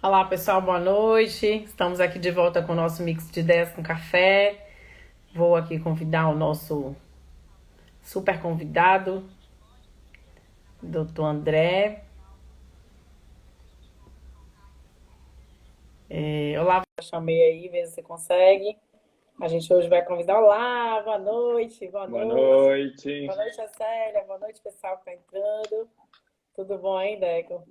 Olá, pessoal, boa noite. Estamos aqui de volta com o nosso mix de ideias com café. Vou aqui convidar o nosso super convidado, Dr. André. Olá, eu chamei aí, vê se você consegue. A gente hoje vai convidar. Olá, boa noite, boa Boa noite. noite. Boa noite, Célia. Boa noite, pessoal que está entrando. Tudo bom aí, Deco?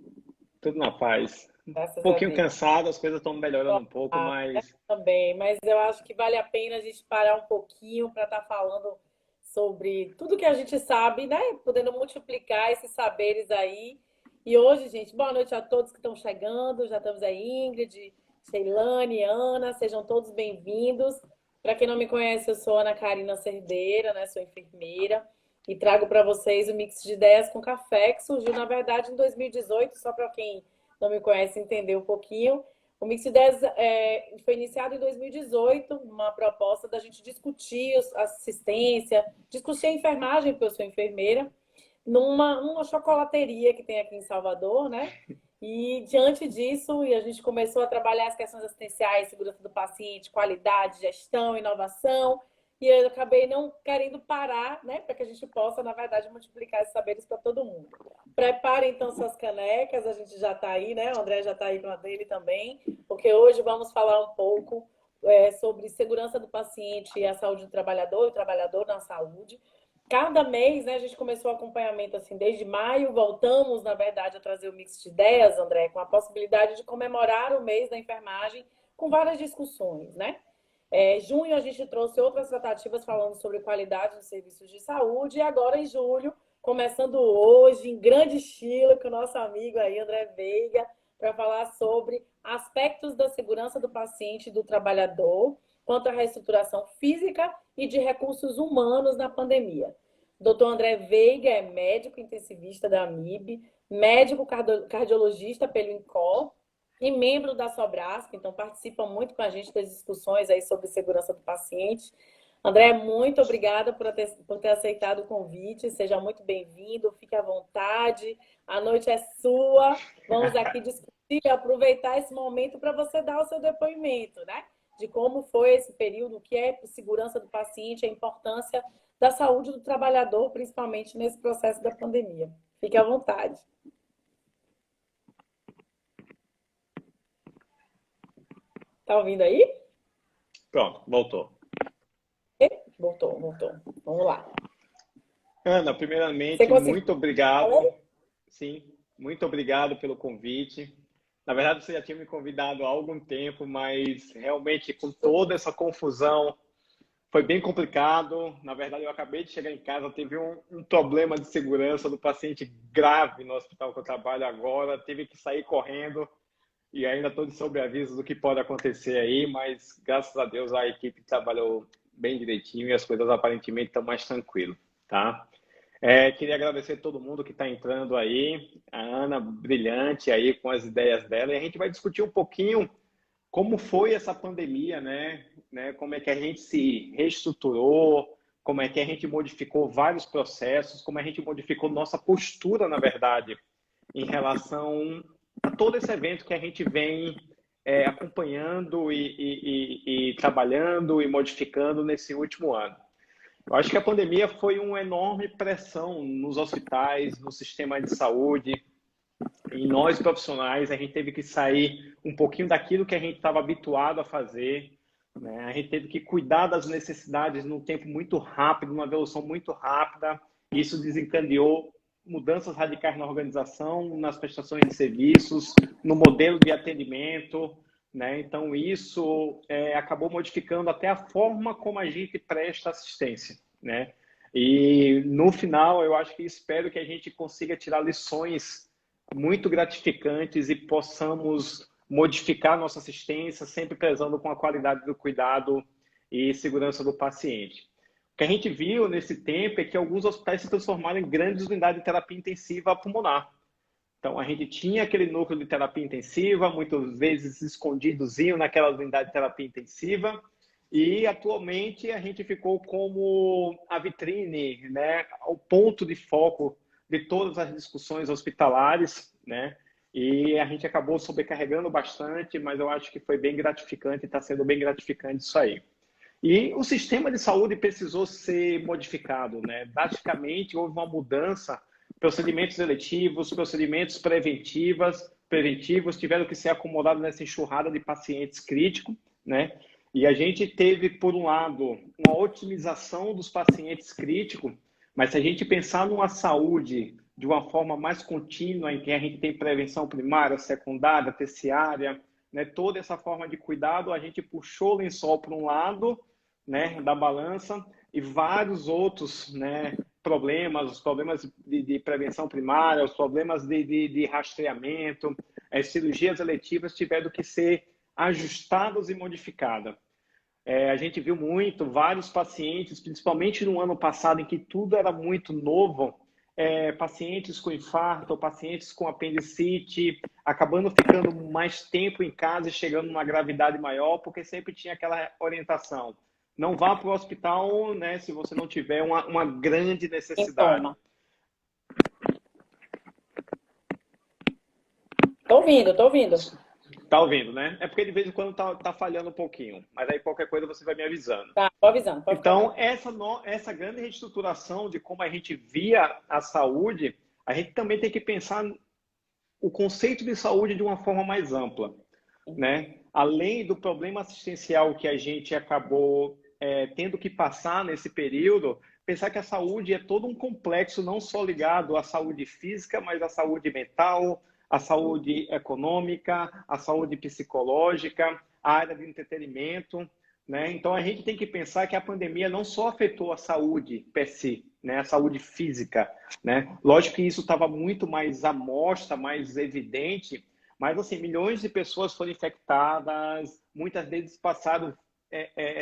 Tudo na paz. Um Graças a pouquinho Deus. cansado, as coisas estão melhorando um pouco, Ah, mas também, mas eu acho que vale a pena a gente parar um pouquinho para estar falando sobre tudo que a gente sabe, né? Podendo multiplicar esses saberes aí. E hoje, gente, boa noite a todos que estão chegando. Já estamos aí, Ingrid, Sheilane, Ana, sejam todos bem-vindos. Para quem não me conhece, eu sou Ana Karina Cerdeira, né? Sou enfermeira e trago para vocês o mix de ideias com café que surgiu, na verdade, em 2018, só para quem não me conhece entender um pouquinho. O Mix de Ideias foi iniciado em 2018, uma proposta da gente discutir assistência, discutir a enfermagem, porque eu sou enfermeira, numa chocolateria que tem aqui em Salvador, né? E diante disso, a gente começou a trabalhar as questões assistenciais, segurança do paciente, qualidade, gestão, inovação. E eu acabei não querendo parar, né? Para que a gente possa, na verdade, multiplicar esses saberes para todo mundo. Prepare então suas canecas, a gente já está aí, né? O André já está aí com a dele também, porque hoje vamos falar um pouco sobre segurança do paciente e a saúde do trabalhador, e o trabalhador na saúde. Cada mês, né, a gente começou o acompanhamento assim desde maio, voltamos, na verdade, a trazer o mix de ideias, André, com a possibilidade de comemorar o mês da enfermagem com várias discussões, né? Junho a gente trouxe outras tratativas falando sobre qualidade dos serviços de saúde e agora em julho, começando hoje em grande estilo com o nosso amigo aí André Veiga para falar sobre aspectos da segurança do paciente e do trabalhador quanto à reestruturação física e de recursos humanos na pandemia. Dr. André Veiga é médico intensivista da AMIB, médico cardiologista pelo INCOR e membro da Sobrasco, então participa muito com a gente das discussões aí sobre segurança do paciente. André, muito obrigada por ter aceitado o convite, seja muito bem-vindo, fique à vontade, a noite é sua, vamos aqui discutir e aproveitar esse momento para você dar o seu depoimento, né? De como foi esse período, o que é segurança do paciente, a importância da saúde do trabalhador, principalmente nesse processo da pandemia. Fique à vontade. Tá ouvindo aí? pronto, voltou. Voltou, voltou. Vamos lá. Ana, Você primeiramente, conseguiu? muito obrigado. Sim, muito obrigado pelo convite. Na verdade, você já tinha me convidado há algum tempo, mas realmente com toda essa confusão foi bem complicado. Na verdade, eu acabei de chegar em casa, teve um problema de segurança do paciente grave no hospital que eu trabalho agora, teve que sair correndo. E ainda estou de sobreaviso do que pode acontecer aí, mas graças a Deus a equipe trabalhou bem direitinho e as coisas aparentemente estão mais tranquilas, tá? Queria agradecer a todo mundo que está entrando aí, a Ana brilhante aí com as ideias dela, e a gente vai discutir um pouquinho como foi essa pandemia, né? Como é que a gente se reestruturou, como é que a gente modificou vários processos, como a gente modificou nossa postura, na verdade, em relação a todo esse evento que a gente vem acompanhando e trabalhando e modificando nesse último ano. Eu acho que a pandemia foi uma enorme pressão nos hospitais, no sistema de saúde, e nós profissionais, a gente teve que sair um pouquinho daquilo que a gente estava habituado a fazer, né? A gente teve que cuidar das necessidades num tempo muito rápido, numa evolução muito rápida. Isso desencadeou mudanças radicais na organização, nas prestações de serviços, no modelo de atendimento, né? Então, isso acabou modificando até a forma como a gente presta assistência, né? E, no final, eu acho que espero que a gente consiga tirar lições muito gratificantes e possamos modificar nossa assistência, sempre prezando com a qualidade do cuidado e segurança do paciente. O que a gente viu nesse tempo é que alguns hospitais se transformaram em grandes unidades de terapia intensiva pulmonar. Então, a gente tinha aquele núcleo de terapia intensiva, muitas vezes escondidozinho naquela unidade de terapia intensiva, e atualmente a gente ficou como a vitrine, né, o ponto de foco de todas as discussões hospitalares, né? E a gente acabou sobrecarregando bastante, mas eu acho que foi bem gratificante, está sendo bem gratificante isso aí. E o sistema de saúde precisou ser modificado, né? Drasticamente houve uma mudança, procedimentos eletivos, procedimentos preventivos tiveram que ser acomodados nessa enxurrada de pacientes críticos, né? E a gente teve, por um lado, uma otimização dos pacientes críticos, mas se a gente pensar numa saúde de uma forma mais contínua, em que a gente tem prevenção primária, secundária, terciária, né, toda essa forma de cuidado, a gente puxou o lençol para um lado, né, da balança, e vários outros, né, problemas, os problemas de prevenção primária, os problemas de rastreamento, as cirurgias eletivas tiveram que ser ajustadas e modificadas. A gente viu vários pacientes, principalmente no ano passado, em que tudo era muito novo, pacientes com infarto, pacientes com apendicite, acabando ficando mais tempo em casa e chegando numa gravidade maior, porque sempre tinha aquela orientação. Não vá para o hospital, né, se você não tiver uma grande necessidade. Tô ouvindo. Tá ouvindo, né? É porque de vez em quando tá falhando um pouquinho. Mas aí qualquer coisa você vai me avisando. Tá, tô avisando. Então, essa grande reestruturação de como a gente via a saúde, a gente também tem que pensar o conceito de saúde de uma forma mais ampla, né? Além do problema assistencial que a gente acabou tendo que passar nesse período, pensar que a saúde é todo um complexo, não só ligado à saúde física, mas à saúde mental, à saúde econômica, à saúde psicológica, à área de entretenimento, né? Então, a gente tem que pensar que a pandemia não só afetou a saúde per si, né? A saúde física, né? Lógico que isso estava muito mais à mostra, mais evidente, mas, assim, milhões de pessoas foram infectadas, muitas vezes passaram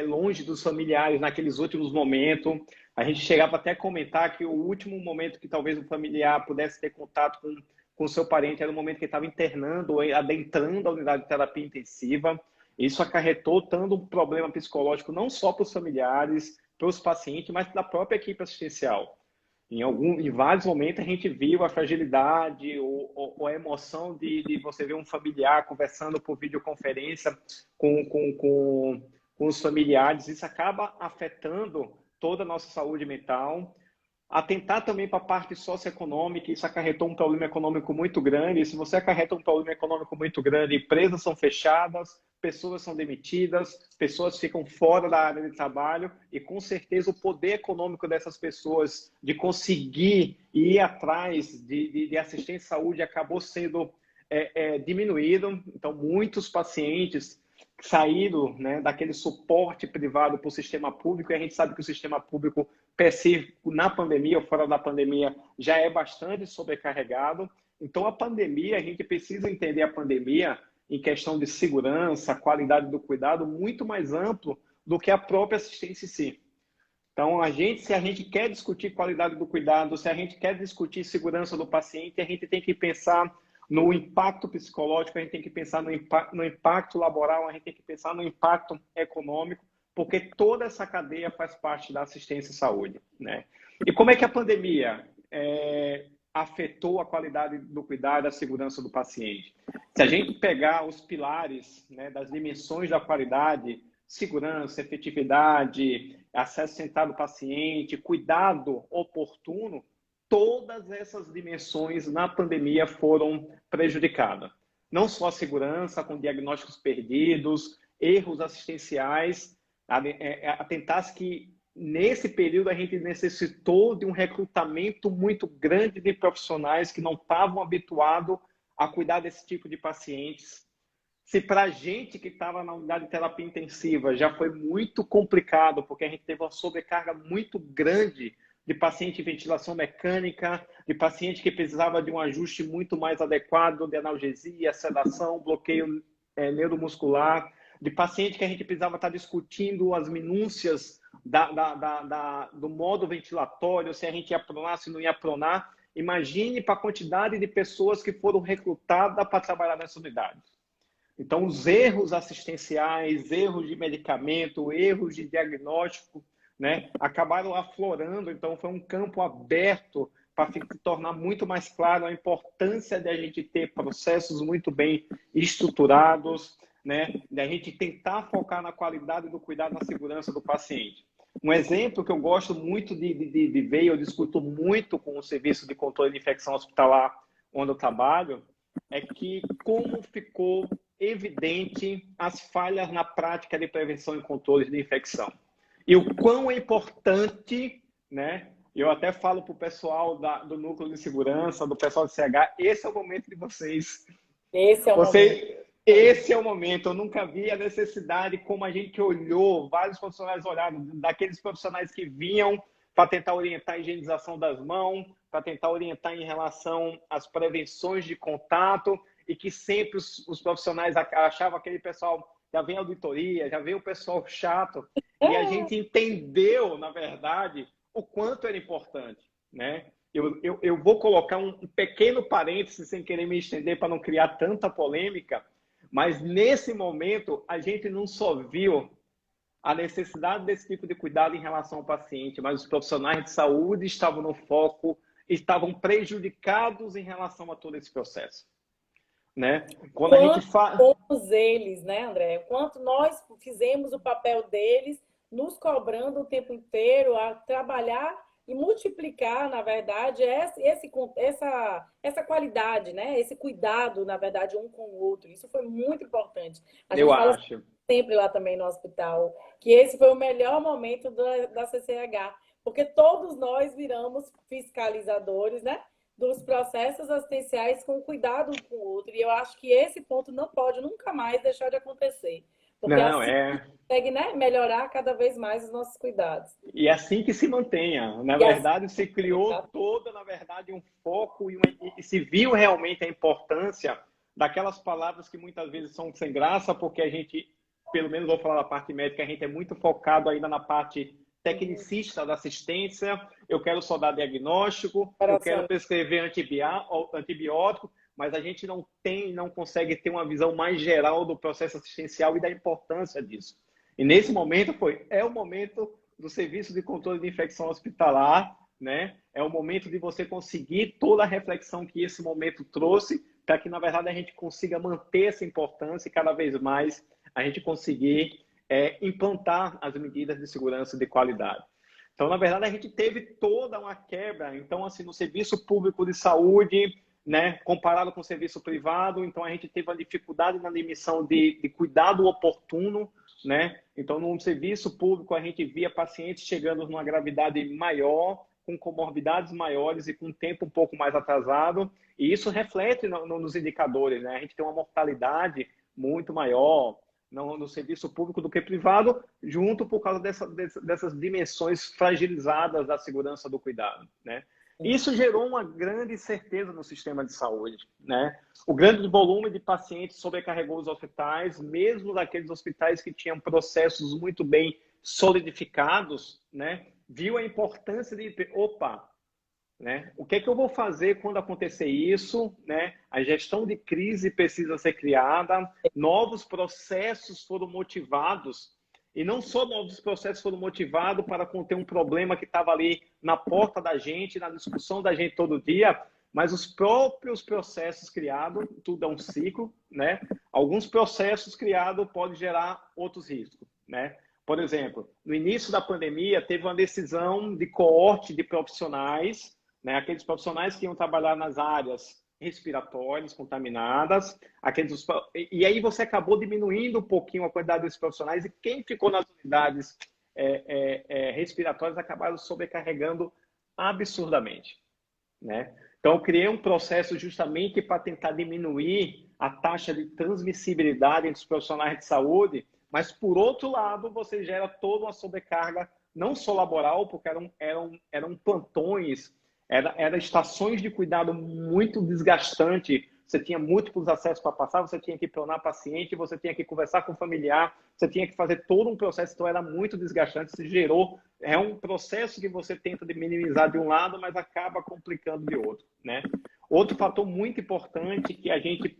longe dos familiares naqueles últimos momentos. A gente chegava até a comentar que o último momento que talvez o familiar pudesse ter contato com o seu parente era o momento que ele estava internando ou adentrando a unidade de terapia intensiva. Isso acarretou tanto um problema psicológico não só para os familiares, para os pacientes, mas para a própria equipe assistencial. Em vários momentos a gente viu a fragilidade ou a emoção de você ver um familiar conversando por videoconferência com os familiares. Isso acaba afetando toda a nossa saúde mental. Atentar também para a parte socioeconômica, isso acarretou um problema econômico muito grande. E se você acarreta um problema econômico muito grande, empresas são fechadas, pessoas são demitidas, pessoas ficam fora da área de trabalho e, com certeza, o poder econômico dessas pessoas de conseguir ir atrás de assistência à saúde acabou sendo diminuído. Então, muitos pacientes saíram, né, daquele suporte privado para o sistema público, e a gente sabe que o sistema público, per si, na pandemia ou fora da pandemia, já é bastante sobrecarregado. Então, a pandemia, a gente precisa entender a pandemia em questão de segurança, qualidade do cuidado, muito mais amplo do que a própria assistência em si. Então, se a gente quer discutir qualidade do cuidado, se a gente quer discutir segurança do paciente, a gente tem que pensar no impacto psicológico, a gente tem que pensar no impacto laboral, a gente tem que pensar no impacto econômico, porque toda essa cadeia faz parte da assistência à saúde, né? E como é que a pandemia afetou a qualidade do cuidado e a segurança do paciente? Se a gente pegar os pilares, né, das dimensões da qualidade, segurança, efetividade, acesso centrado do paciente, cuidado oportuno, todas essas dimensões na pandemia foram prejudicadas. Não só a segurança, com diagnósticos perdidos, erros assistenciais, atentar-se que nesse período a gente necessitou de um recrutamento muito grande de profissionais que não estavam habituados a cuidar desse tipo de pacientes. Se para a gente que estava na unidade de terapia intensiva já foi muito complicado, porque a gente teve uma sobrecarga muito grande de paciente em ventilação mecânica, de paciente que precisava de um ajuste muito mais adequado de analgesia, sedação, bloqueio neuromuscular, de paciente que a gente precisava estar discutindo as minúcias do modo ventilatório, se a gente ia pronar, se não ia pronar. Imagine para a quantidade de pessoas que foram recrutadas para trabalhar nessa unidade. Então, os erros assistenciais, erros de medicamento, erros de diagnóstico, né, acabaram aflorando. Então, foi um campo aberto para tornar muito mais claro a importância de a gente ter processos muito bem estruturados, né? De a gente tentar focar na qualidade do cuidado, na segurança do paciente. Um exemplo que eu gosto muito de ver, eu discuto muito com o Serviço de Controle de Infecção Hospitalar onde eu trabalho, é que como ficou evidente as falhas na prática de prevenção e controle de infecção. E o quão é importante, né? Eu até falo para o pessoal do Núcleo de Segurança, do pessoal do CH, esse é o momento de vocês. Esse é o momento. Esse é o momento. Eu nunca vi a necessidade, como a gente olhou, vários profissionais olharam, daqueles profissionais que vinham para tentar orientar a higienização das mãos, para tentar orientar em relação às prevenções de contato, e que sempre os profissionais achavam aquele pessoal, já vem auditoria, já vem o pessoal chato, e a gente entendeu, na verdade, o quanto era importante, né? Eu vou colocar um pequeno parêntese, sem querer me estender para não criar tanta polêmica, mas nesse momento a gente não só viu a necessidade desse tipo de cuidado em relação ao paciente, mas os profissionais de saúde estavam no foco, estavam prejudicados em relação a todo esse processo, né? Quando a gente fala... Todos eles, né, André? Quanto nós fizemos o papel deles, nos cobrando o tempo inteiro a trabalhar e multiplicar, na verdade, essa qualidade, né? Esse cuidado, na verdade, um com o outro. Isso foi muito importante. A gente fala sempre lá também no hospital que esse foi o melhor momento da CCH, porque todos nós viramos fiscalizadores, né? Dos processos assistenciais com cuidado um com o outro. E eu acho que esse ponto não pode nunca mais deixar de acontecer. Porque não, assim a gente consegue, né, melhorar cada vez mais os nossos cuidados. E assim que se mantenha. Na verdade, se criou toda, na verdade, um foco e se viu realmente a importância daquelas palavras que muitas vezes são sem graça, porque a gente, pelo menos vou falar da parte médica, a gente é muito focado ainda na parte tecnicista da assistência. Eu quero só dar diagnóstico, eu quero prescrever antibiótico, mas a gente não consegue ter uma visão mais geral do processo assistencial e da importância disso. E nesse momento é o momento do Serviço de Controle de Infecção Hospitalar, né? É o momento de você conseguir toda a reflexão que esse momento trouxe, para que, na verdade, a gente consiga manter essa importância e cada vez mais a gente conseguir implantar as medidas de segurança e de qualidade. Então, na verdade, a gente teve toda uma quebra. Então, assim, no serviço público de saúde, né, comparado com o serviço privado, então a gente teve uma dificuldade na admissão de cuidado oportuno, né? Então, no serviço público, a gente via pacientes chegando numa gravidade maior, com comorbidades maiores e com tempo um pouco mais atrasado, e isso reflete nos indicadores, né? A gente tem uma mortalidade muito maior no serviço público do que privado, junto por causa dessas dimensões fragilizadas da segurança do cuidado, né? Isso gerou uma grande incerteza no sistema de saúde, né? O grande volume de pacientes sobrecarregou os hospitais, mesmo daqueles hospitais que tinham processos muito bem solidificados, né? Viu a importância de, né? O que é que eu vou fazer quando acontecer isso, né? A gestão de crise precisa ser criada, novos processos foram motivados. E não só novos processos foram motivados para conter um problema que estava ali na porta da gente, na discussão da gente todo dia, mas os próprios processos criados, tudo é um ciclo, né? Alguns processos criados podem gerar outros riscos, né? Por exemplo, no início da pandemia, teve uma decisão de coorte de profissionais, né? Aqueles profissionais que iam trabalhar nas áreas respiratórias contaminadas, e aí você acabou diminuindo um pouquinho a quantidade desses profissionais, e quem ficou nas unidades respiratórias acabaram sobrecarregando absurdamente, né? Então, eu criei um processo justamente para tentar diminuir a taxa de transmissibilidade entre os profissionais de saúde, mas, por outro lado, você gera toda uma sobrecarga, não só laboral, porque eram plantões, eram estações de cuidado muito desgastante. Você tinha múltiplos acessos para passar, você tinha que pronar paciente, você tinha que conversar com o familiar, você tinha que fazer todo um processo, então era muito desgastante. Isso gerou, é um processo que você tenta minimizar de um lado, mas acaba complicando de outro, né? Outro fator muito importante que a gente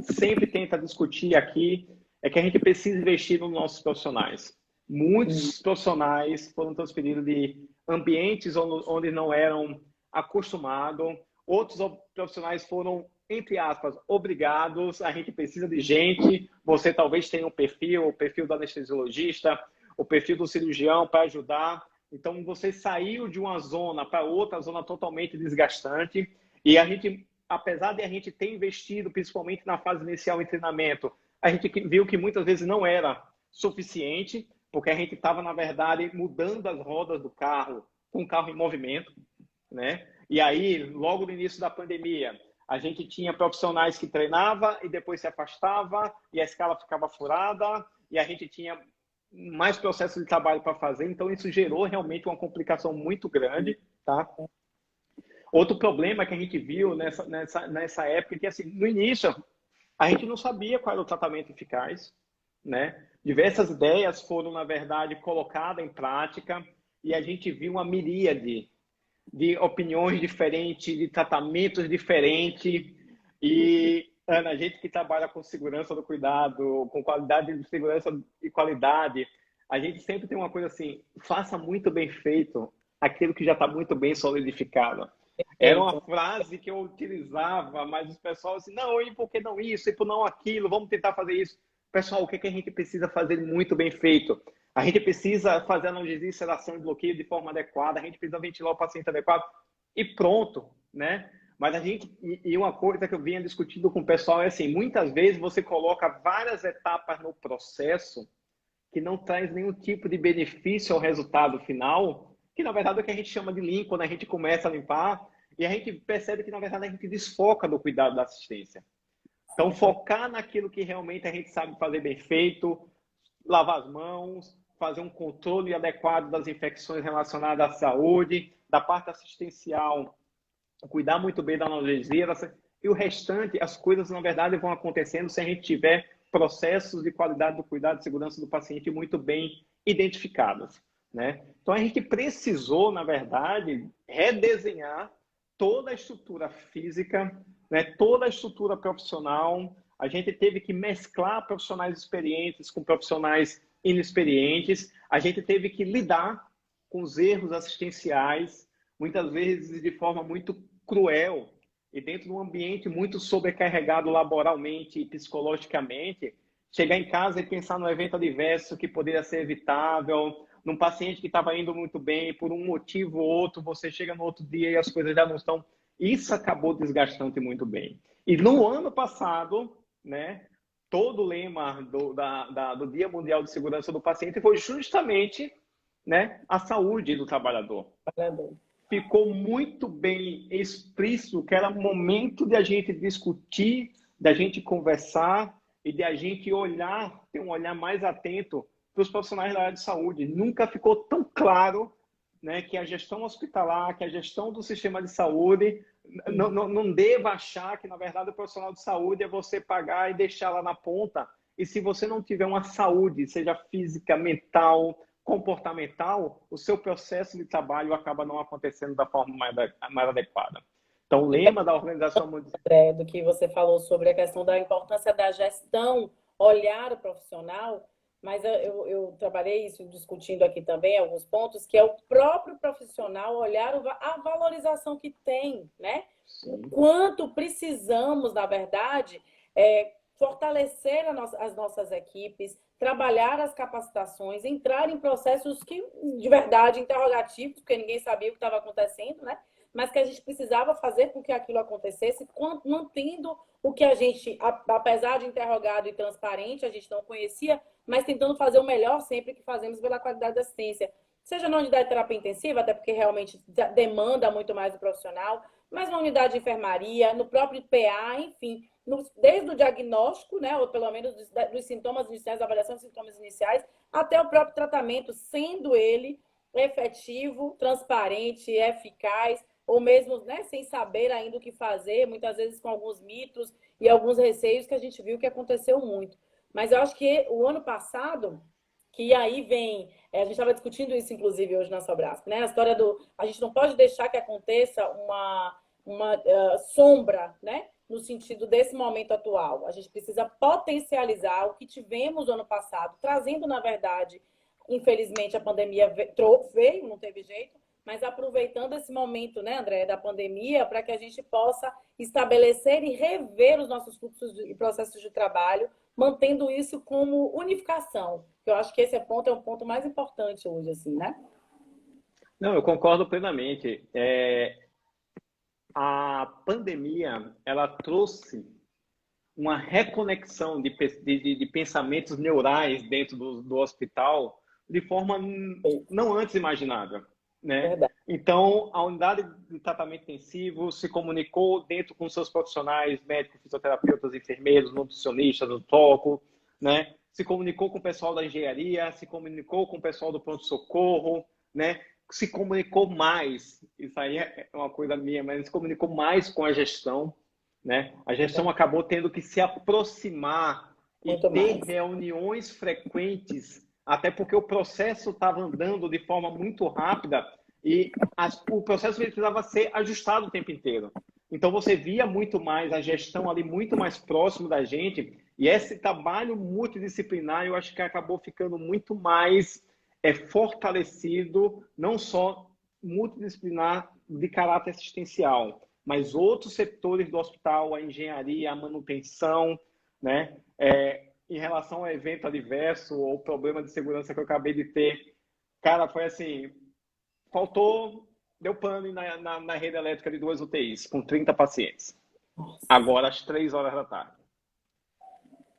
sempre tenta discutir aqui é que a gente precisa investir nos nossos profissionais. Muitos profissionais foram transferidos de ambientes onde não eram acostumado, outros profissionais foram, entre aspas, obrigados. A gente precisa de gente. Você talvez tenha um perfil, o perfil do anestesiologista, o perfil do cirurgião para ajudar. Então, você saiu de uma zona para outra zona totalmente desgastante. E a gente, apesar de a gente ter investido, principalmente na fase inicial em treinamento, a gente viu que muitas vezes não era suficiente, porque a gente estava, na verdade, mudando as rodas do carro com o carro em movimento, né? E aí, logo no início da pandemia, a gente tinha profissionais que treinava e depois se afastava e a escala ficava furada e a gente tinha mais processos de trabalho para fazer. Então, isso gerou realmente uma complicação muito grande, tá? Outro problema que a gente viu nessa época é que, assim, no início, a gente não sabia qual era o tratamento eficaz, né? Diversas ideias foram, na verdade, colocadas em prática e a gente viu uma miríade de opiniões diferentes, de tratamentos diferentes. E, Ana, a gente que trabalha com segurança do cuidado, com qualidade de segurança e qualidade, a gente sempre tem uma coisa assim, faça muito bem feito aquilo que já está muito bem solidificado. Era uma frase que eu utilizava, mas os pessoal assim, não, e por que não isso? E por não aquilo? Vamos tentar fazer isso. Pessoal, o que a gente precisa fazer muito bem feito? A gente precisa fazer analgesia, sedação e bloqueio de forma adequada, a gente precisa ventilar o paciente adequado e pronto, né? Mas a gente, e uma coisa que eu vinha discutindo com o pessoal é assim, muitas vezes você coloca várias etapas no processo que não traz nenhum tipo de benefício ao resultado final, que na verdade é o que a gente chama de limpo, quando a gente começa a limpar, e a gente percebe que na verdade a gente desfoca do cuidado da assistência. Então, focar naquilo que realmente a gente sabe fazer bem feito, lavar as mãos, fazer um controle adequado das infecções relacionadas à saúde, da parte assistencial, cuidar muito bem da analgesia, e o restante, as coisas, na verdade, vão acontecendo se a gente tiver processos de qualidade do cuidado e segurança do paciente muito bem identificados, né? Então, a gente precisou, na verdade, redesenhar toda a estrutura física, né, toda a estrutura profissional. A gente teve que mesclar profissionais experientes com profissionais inexperientes. A gente teve que lidar com os erros assistenciais, muitas vezes de forma muito cruel, e dentro de um ambiente muito sobrecarregado laboralmente e psicologicamente, chegar em casa e pensar no evento adverso que poderia ser evitável, num paciente que estava indo muito bem, por um motivo ou outro, você chega no outro dia e as coisas já não estão. Isso acabou desgastando muito bem. E no ano passado, né, todo o lema do Dia Mundial de Segurança do Paciente foi justamente, né, a saúde do trabalhador. Ficou muito bem explícito que era momento de a gente discutir, de a gente conversar e de a gente olhar, ter um olhar mais atento para os profissionais da área de saúde. Nunca ficou tão claro, né, que a gestão hospitalar, que a gestão do sistema de saúde não deva achar que, na verdade, o profissional de saúde é você pagar e deixar lá na ponta. E se você não tiver uma saúde, seja física, mental, comportamental, o seu processo de trabalho acaba não acontecendo da forma mais adequada. Então, o lema da Organização Mundial... André, do que você falou sobre a questão da importância da gestão, olhar o profissional, mas eu trabalhei isso discutindo aqui também, alguns pontos, que é o próprio profissional olhar a valorização que tem, né? Sim. O quanto precisamos, na verdade, fortalecer as nossas equipes, trabalhar as capacitações, entrar em processos que, de verdade, interrogativos, porque ninguém sabia o que estava acontecendo, né? Mas que a gente precisava fazer com que aquilo acontecesse, mantendo o que a gente, apesar de interrogado e transparente, a gente não conhecia, mas tentando fazer o melhor sempre que fazemos pela qualidade da assistência. Seja na unidade de terapia intensiva, até porque realmente demanda muito mais do profissional, mas na unidade de enfermaria, no próprio PA, enfim, desde o diagnóstico, né, ou pelo menos dos sintomas iniciais, da avaliação dos sintomas iniciais, até o próprio tratamento, sendo ele efetivo, transparente, eficaz, ou mesmo, né, sem saber ainda o que fazer, muitas vezes com alguns mitos e alguns receios que a gente viu que aconteceu muito. Mas eu acho que o ano passado, que aí vem, a gente estava discutindo isso, inclusive, hoje na Sobrasco, né? A história a gente não pode deixar que aconteça uma sombra, né? No sentido desse momento atual. A gente precisa potencializar o que tivemos no ano passado, trazendo, na verdade, infelizmente, a pandemia veio, não teve jeito, mas aproveitando esse momento, né, André, da pandemia, para que a gente possa estabelecer e rever os nossos fluxos e processos de trabalho, mantendo isso como unificação. Eu acho que esse é um ponto mais importante hoje, assim, né? Não, eu concordo plenamente. A pandemia, ela trouxe uma reconexão de pensamentos neurais dentro do hospital de forma não antes imaginada, né? Verdade. Então, a unidade de tratamento intensivo se comunicou dentro com seus profissionais, médicos, fisioterapeutas, enfermeiros, nutricionistas, do toco, né? Se comunicou com o pessoal da engenharia, se comunicou com o pessoal do pronto-socorro, né? Se comunicou mais, isso aí é uma coisa minha, mas se comunicou mais com a gestão, né? A gestão acabou tendo que se aproximar e Muito ter mais. reuniões frequentes, até porque o processo estava andando de forma muito rápida e o processo precisava ser ajustado o tempo inteiro. Então você via muito mais a gestão ali muito mais próximo da gente e esse trabalho multidisciplinar eu acho que acabou ficando muito mais fortalecido, não só multidisciplinar de caráter assistencial, mas outros setores do hospital, a engenharia, a manutenção, né? Em relação ao evento adverso ou problema de segurança que eu acabei de ter, cara, foi assim, deu pane na rede elétrica de 2 UTIs, com 30 pacientes, agora às 3 horas da tarde.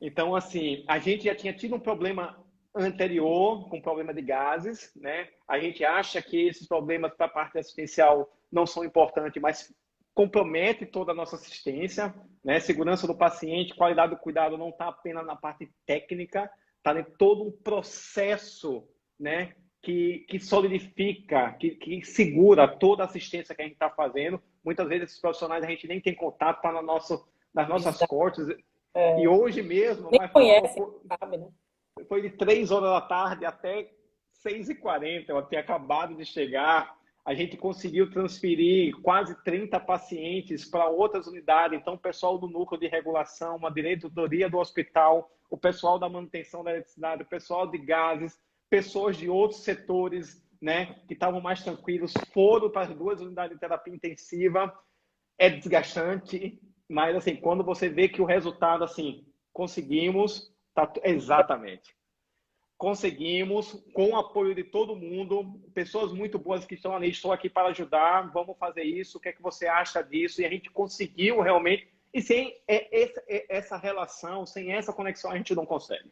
Então, assim, a gente já tinha tido um problema anterior, com problema de gases, né? A gente acha que esses problemas para a parte assistencial não são importantes, mas compromete toda a nossa assistência, né? Segurança do paciente, qualidade do cuidado não está apenas na parte técnica, está em todo um processo, né? Que solidifica, que segura toda a assistência que a gente está fazendo. Muitas vezes esses profissionais a gente nem tem contato, está nas nossas cortes. E hoje mesmo, Nem conhece, sabe, né? foi de 3 horas da tarde até 6h40. Eu tinha acabado de chegar. A gente conseguiu transferir quase 30 pacientes para outras unidades. Então, o pessoal do núcleo de regulação, uma diretoria do hospital, o pessoal da manutenção da eletricidade, o pessoal de gases, pessoas de outros setores, né, que estavam mais tranquilos, foram para as 2 unidades de terapia intensiva. É desgastante, mas assim, quando você vê que o resultado, assim, conseguimos, exatamente. Conseguimos, com o apoio de todo mundo, pessoas muito boas que estão ali, estou aqui para ajudar, vamos fazer isso, o que é que você acha disso? E a gente conseguiu realmente, e sem essa relação, sem essa conexão, a gente não consegue.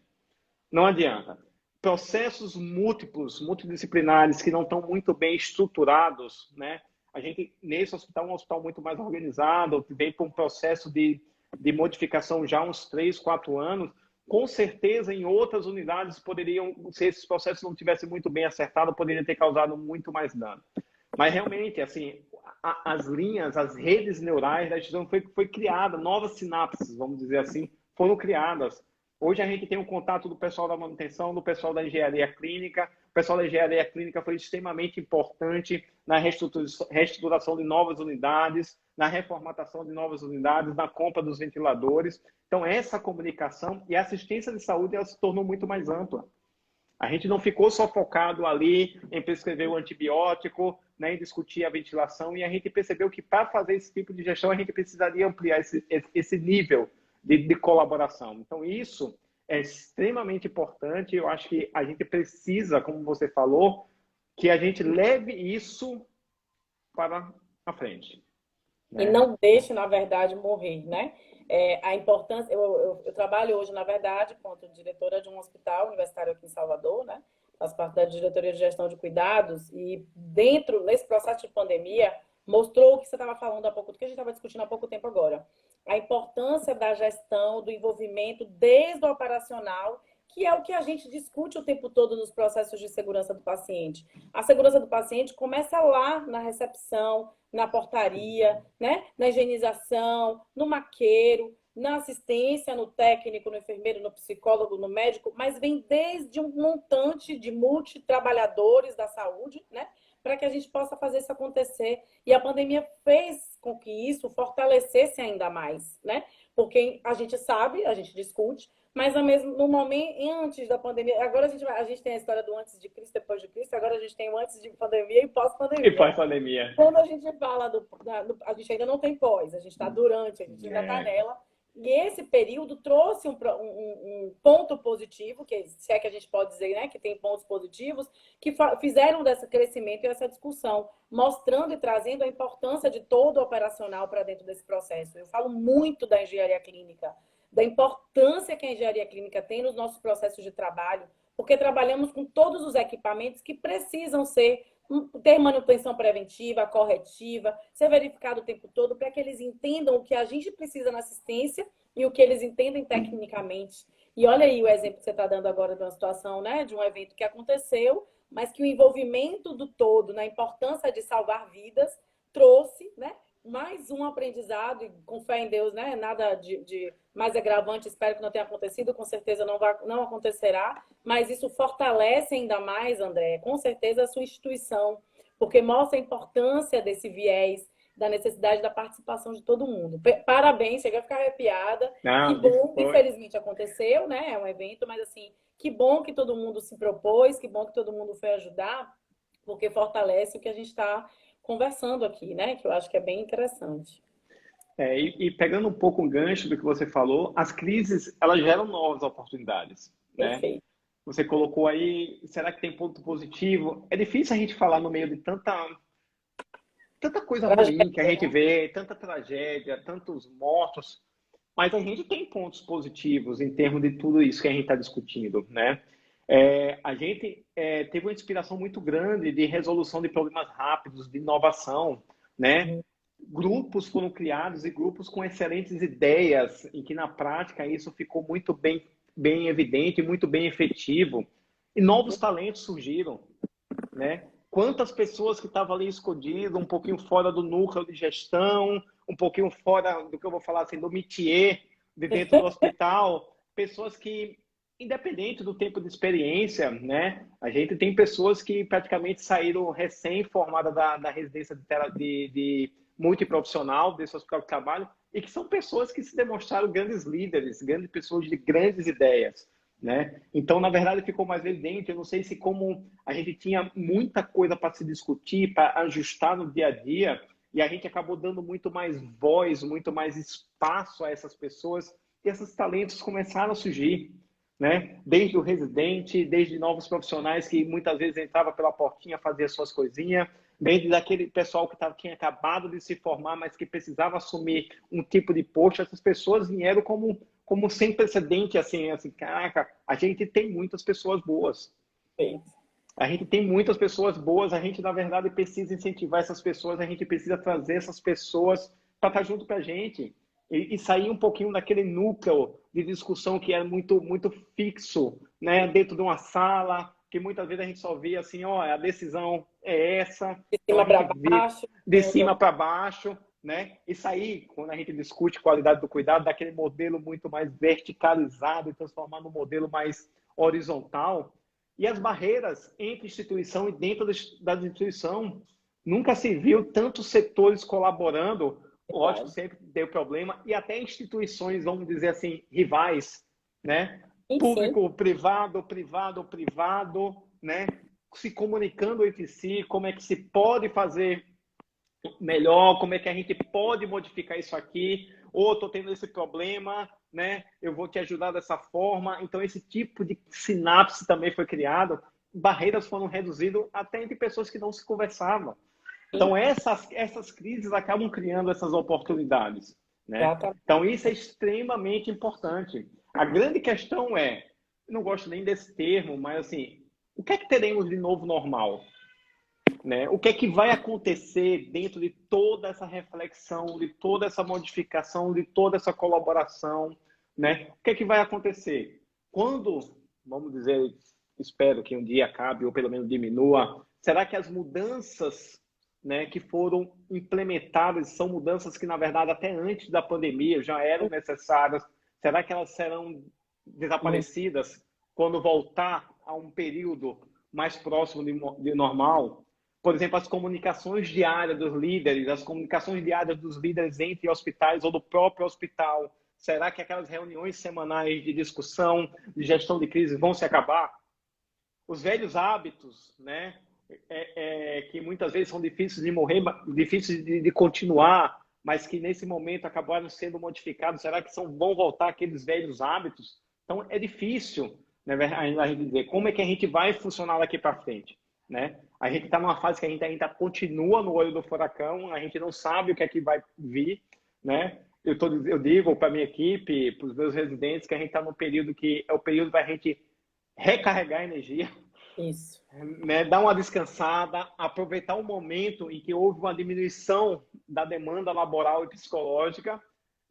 Não adianta. Processos múltiplos, multidisciplinares, que não estão muito bem estruturados, né? A gente, nesse hospital, é um hospital muito mais organizado, vem para um processo de modificação já há uns 3, 4 anos. Com certeza, em outras unidades, se esses processos não tivessem muito bem acertados, poderiam ter causado muito mais dano. Mas, realmente, assim, as linhas, as redes neurais da decisão foi criada, novas sinapses, vamos dizer assim, foram criadas. Hoje a gente tem um contato do pessoal da manutenção, do pessoal da engenharia clínica. O pessoal da engenharia clínica foi extremamente importante na reestruturação de novas unidades, na reformatação de novas unidades, na compra dos ventiladores. Então, essa comunicação e a assistência de saúde ela se tornou muito mais ampla. A gente não ficou só focado ali em prescrever o antibiótico, né, em discutir a ventilação, e a gente percebeu que para fazer esse tipo de gestão a gente precisaria ampliar esse nível de colaboração. Então, isso é extremamente importante. Eu acho que a gente precisa, como você falou, que a gente leve isso para a frente. E Né? não deixe, na verdade, morrer, né? A importância. Eu trabalho hoje, na verdade, quanto diretora de um hospital universitário aqui em Salvador, né? Faço parte da diretoria de gestão de cuidados e nesse processo de pandemia, mostrou o que você estava falando há pouco, do que a gente estava discutindo há pouco tempo agora. A importância da gestão, do envolvimento desde o operacional, que é o que a gente discute o tempo todo nos processos de segurança do paciente. A segurança do paciente começa lá na recepção, na portaria, né? Na higienização, no maqueiro, na assistência, no técnico, no enfermeiro, no psicólogo, no médico, mas vem desde um montante de multitrabalhadores da saúde, né? Para que a gente possa fazer isso acontecer. E a pandemia fez com que isso fortalecesse ainda mais, né? porque a gente sabe, a gente discute, mas ao mesmo, no momento, antes da pandemia, agora a gente tem a história do antes de Cristo, depois de Cristo, agora a gente tem o antes de pandemia e E pós-pandemia, né? pós-pandemia. Quando a gente fala a gente ainda não tem pós, a gente está durante, a gente ainda está É. nela. E esse período trouxe um ponto positivo, que se é que a gente pode dizer, né, que tem pontos positivos, que fizeram desse crescimento e essa discussão, mostrando e trazendo a importância de todo o operacional para dentro desse processo. Eu falo muito da engenharia clínica, da importância que a engenharia clínica tem nos nossos processos de trabalho, porque trabalhamos com todos os equipamentos que precisam ter manutenção preventiva, corretiva, ser verificado o tempo todo para que eles entendam o que a gente precisa na assistência e o que eles entendem tecnicamente. E olha aí o exemplo que você está dando agora de uma situação, né, de um evento que aconteceu, mas que o envolvimento do todo na importância de salvar vidas trouxe, né, mais um aprendizado, e com fé em Deus, né? Nada de mais agravante, espero que não tenha acontecido, com certeza não acontecerá, mas isso fortalece ainda mais, André, com certeza a sua instituição, porque mostra a importância desse viés, da necessidade da participação de todo mundo. Parabéns, cheguei a ficar arrepiada. Que Não, bom, foi. infelizmente aconteceu, né? É um evento, mas assim, que bom que todo mundo se propôs, que bom que todo mundo foi ajudar, porque fortalece o que a gente está conversando aqui, né? Que eu acho que é bem interessante. E pegando um pouco um gancho do que você falou, as crises, elas geram novas oportunidades, né? Perfeito. Você colocou aí, será que tem ponto positivo? É difícil a gente falar no meio de tanta coisa ruim que a Tragédia, gente né? vê, tanta tragédia, tantos mortos, mas a gente tem pontos positivos em termos de tudo isso que a gente está discutindo, né? A gente teve uma inspiração muito grande de resolução de problemas rápidos, de inovação, né? Uhum. Grupos foram criados e grupos com excelentes ideias, em que na prática isso ficou muito bem evidente, muito bem efetivo, e novos talentos surgiram, né? Quantas pessoas que estavam ali escondidas, um pouquinho fora do núcleo de gestão, um pouquinho fora do que eu vou falar assim, do métier de dentro do hospital, pessoas que, independente do tempo de experiência, né? A gente tem pessoas que praticamente saíram recém-formadas da residência de multiprofissional, desse hospital de trabalho, e que são pessoas que se demonstraram grandes líderes, grandes pessoas de grandes ideias, né? Então, na verdade, ficou mais evidente. Eu não sei se como a gente tinha muita coisa para se discutir, para ajustar no dia a dia, e a gente acabou dando muito mais voz, muito mais espaço a essas pessoas, e esses talentos começaram a surgir, né? Desde o residente, desde novos profissionais que muitas vezes entrava pela portinha, fazia suas coisinhas, desde daquele pessoal que tinha acabado de se formar, mas que precisava assumir um tipo de posto. Essas pessoas vieram como sem precedente, assim, caraca, a gente tem muitas pessoas boas. Perfeito. A gente tem muitas pessoas boas, a gente, na verdade, precisa incentivar essas pessoas, a gente precisa trazer essas pessoas para estar junto com a gente e sair um pouquinho daquele núcleo de discussão que era muito fixo, né, dentro de uma sala, que muitas vezes a gente só via assim, ó, a decisão é essa, De então a cima gente para vê baixo. de cima para baixo, né? E sair, quando a gente discute qualidade do cuidado, daquele modelo muito mais verticalizado e transformar num modelo mais horizontal. E as barreiras entre instituição e dentro da instituição, nunca se viu tantos setores colaborando. Lógico, Verdade. sempre deu problema, e até instituições, vamos dizer assim, rivais, né? Sim, sim. Público, privado, privado, privado, né? Se comunicando entre si, como é que se pode fazer melhor, como é que a gente pode modificar isso aqui, ou estou tendo esse problema, né? Eu vou te ajudar dessa forma. Então, esse tipo de sinapse também foi criado, barreiras foram reduzidas até entre pessoas que não se conversavam. Então, Sim. essas crises acabam criando essas oportunidades, né? Exatamente. Então, isso é extremamente importante. A grande questão é, eu não gosto nem desse termo, mas assim, o que é que teremos de novo normal? Né? O que é que vai acontecer dentro de toda essa reflexão, de toda essa modificação, de toda essa colaboração, né? O que é que vai acontecer? Quando, vamos dizer, espero que um dia acabe ou pelo menos diminua, será que as mudanças, né, que foram implementadas são mudanças que, na verdade, até antes da pandemia já eram necessárias? Será que elas serão desaparecidas quando voltar a um período mais próximo de normal? Por exemplo, as comunicações diárias dos líderes, as comunicações diárias dos líderes entre hospitais ou do próprio hospital, Será que aquelas reuniões semanais de discussão, de gestão de crise vão se acabar? Os velhos hábitos, né, que muitas vezes são difíceis de morrer, difíceis de continuar, mas que nesse momento acabaram sendo modificados, será que vão voltar aqueles velhos hábitos? Então, é difícil, né, a gente dizer como é que a gente vai funcionar daqui para frente, né? A gente está numa fase que a gente ainda continua no olho do furacão, a gente não sabe o que é que vai vir, né? Eu digo para a minha equipe, para os meus residentes, que a gente está num período que é o período para a gente recarregar a energia, Isso. né? Dar uma descansada, aproveitar o momento em que houve uma diminuição da demanda laboral e psicológica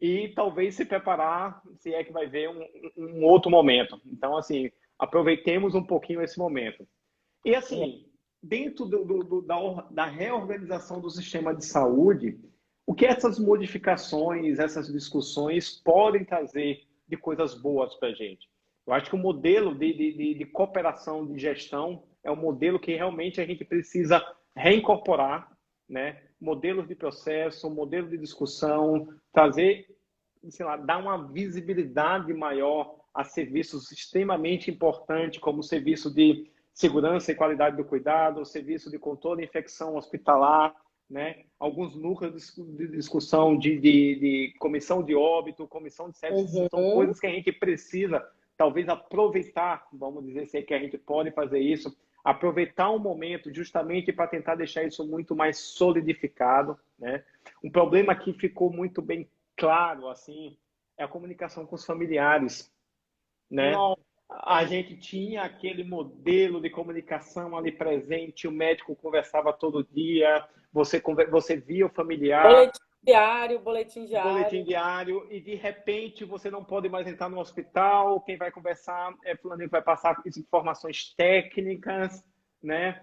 e talvez se preparar, se é que vai ver um outro momento. Então, assim, aproveitemos um pouquinho esse momento. E, assim, dentro da reorganização do sistema de saúde, o que essas modificações, essas discussões podem trazer de coisas boas para a gente? Eu acho que o modelo de cooperação, de gestão, é um modelo que realmente a gente precisa reincorporar, né? Modelos de processo, modelo de discussão, trazer, sei lá, dar uma visibilidade maior a serviços extremamente importantes, como o serviço de segurança e qualidade do cuidado, o serviço de controle de infecção hospitalar, né? Alguns núcleos de discussão de comissão de óbito, comissão de sepsis, são coisas que a gente precisa talvez aproveitar, vamos dizer assim, que a gente pode fazer isso, aproveitar um momento justamente para tentar deixar isso muito mais solidificado, né? Um problema que ficou muito bem claro, assim, é a comunicação com os familiares, né? Nossa. A gente tinha aquele modelo de comunicação ali presente, o médico conversava todo dia, você via o familiar, Boletim boletim diário. diário, e de repente você não pode mais entrar no hospital, quem vai conversar é fulano que vai passar informações técnicas, né?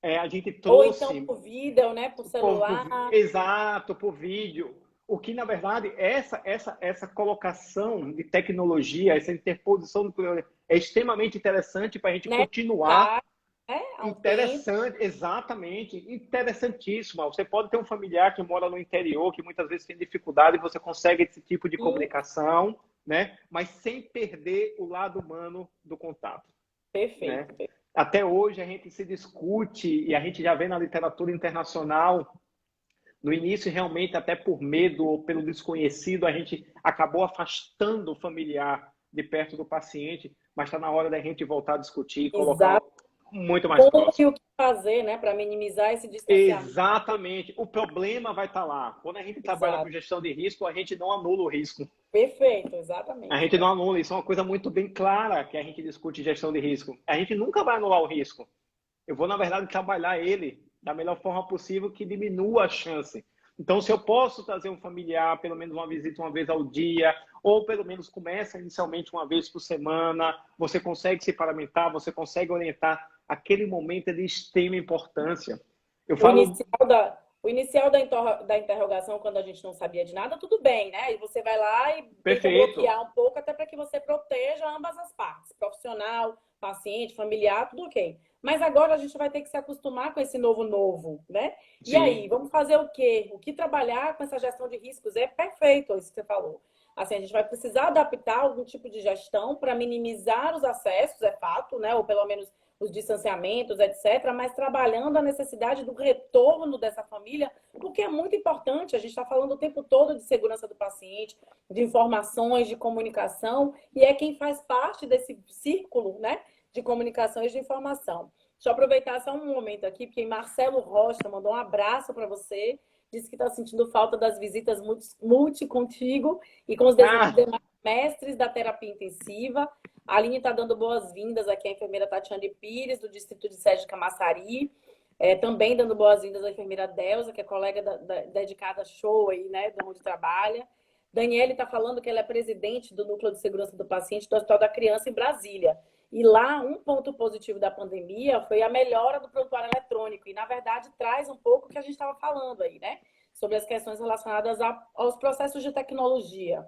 A gente Ou então trouxe por vídeo, né? Por celular. exato, por vídeo. O que, na verdade, essa colocação de tecnologia, essa interposição do é extremamente interessante para a gente Né? continuar. Há um tempo. Interessante, exatamente, interessantíssimo. Você pode ter um familiar que mora no interior, que muitas vezes tem dificuldade, e você consegue esse tipo de comunicação, né? Mas sem perder o lado humano do contato. Né? Perfeito. Até hoje a gente se discute, e a gente já vê na literatura internacional, no início realmente até por medo ou pelo desconhecido, a gente acabou afastando o familiar de perto do paciente, mas está na hora da gente voltar a discutir e colocar muito mais Como e próximo. o que fazer, né, para minimizar esse distanciamento. Exatamente. O problema vai estar lá. Quando a gente trabalha com gestão de risco, a gente não anula o risco. Perfeito, exatamente. A gente não anula. Isso é uma coisa muito bem clara que a gente discute gestão de risco. A gente nunca vai anular o risco. Eu vou, na verdade, trabalhar ele da melhor forma possível que diminua a chance. Então, se eu posso trazer um familiar, pelo menos uma visita uma vez ao dia, ou pelo menos começa inicialmente uma vez por semana, você consegue se paramentar, você consegue orientar, aquele momento é de extrema importância. Eu falo... O inicial da interrogação, quando a gente não sabia de nada, tudo bem, né? E você vai lá e tenta bloquear um pouco, até para que você proteja ambas as partes, profissional, paciente, familiar, tudo ok. Mas agora a gente vai ter que se acostumar com esse novo, né? Sim. E aí, vamos fazer o quê? O que trabalhar com essa gestão de riscos? É perfeito isso que você falou. Assim, a gente vai precisar adaptar algum tipo de gestão para minimizar os acessos, é fato, né? Ou pelo menos os distanciamentos, etc., mas trabalhando a necessidade do retorno dessa família, porque é muito importante, a gente está falando o tempo todo de segurança do paciente, de informações, de comunicação, e é quem faz parte desse círculo, né, de comunicação e de informação. Deixa eu aproveitar só um momento aqui, porque Marcelo Rocha mandou um abraço para você, disse que está sentindo falta das visitas multi contigo e com os demais mestres da terapia intensiva. A Aline está dando boas-vindas aqui, a enfermeira Tatiane Pires, do distrito de Sede de Camaçari. Também dando boas-vindas à enfermeira Delza, que é colega dedicada show aí, né, de onde trabalha. Daniele está falando que ela é presidente do Núcleo de Segurança do Paciente do Hospital da Criança em Brasília. E lá, um ponto positivo da pandemia foi a melhora do prontuário eletrônico. E, na verdade, traz um pouco o que a gente estava falando aí, né? Sobre as questões relacionadas aos processos de tecnologia.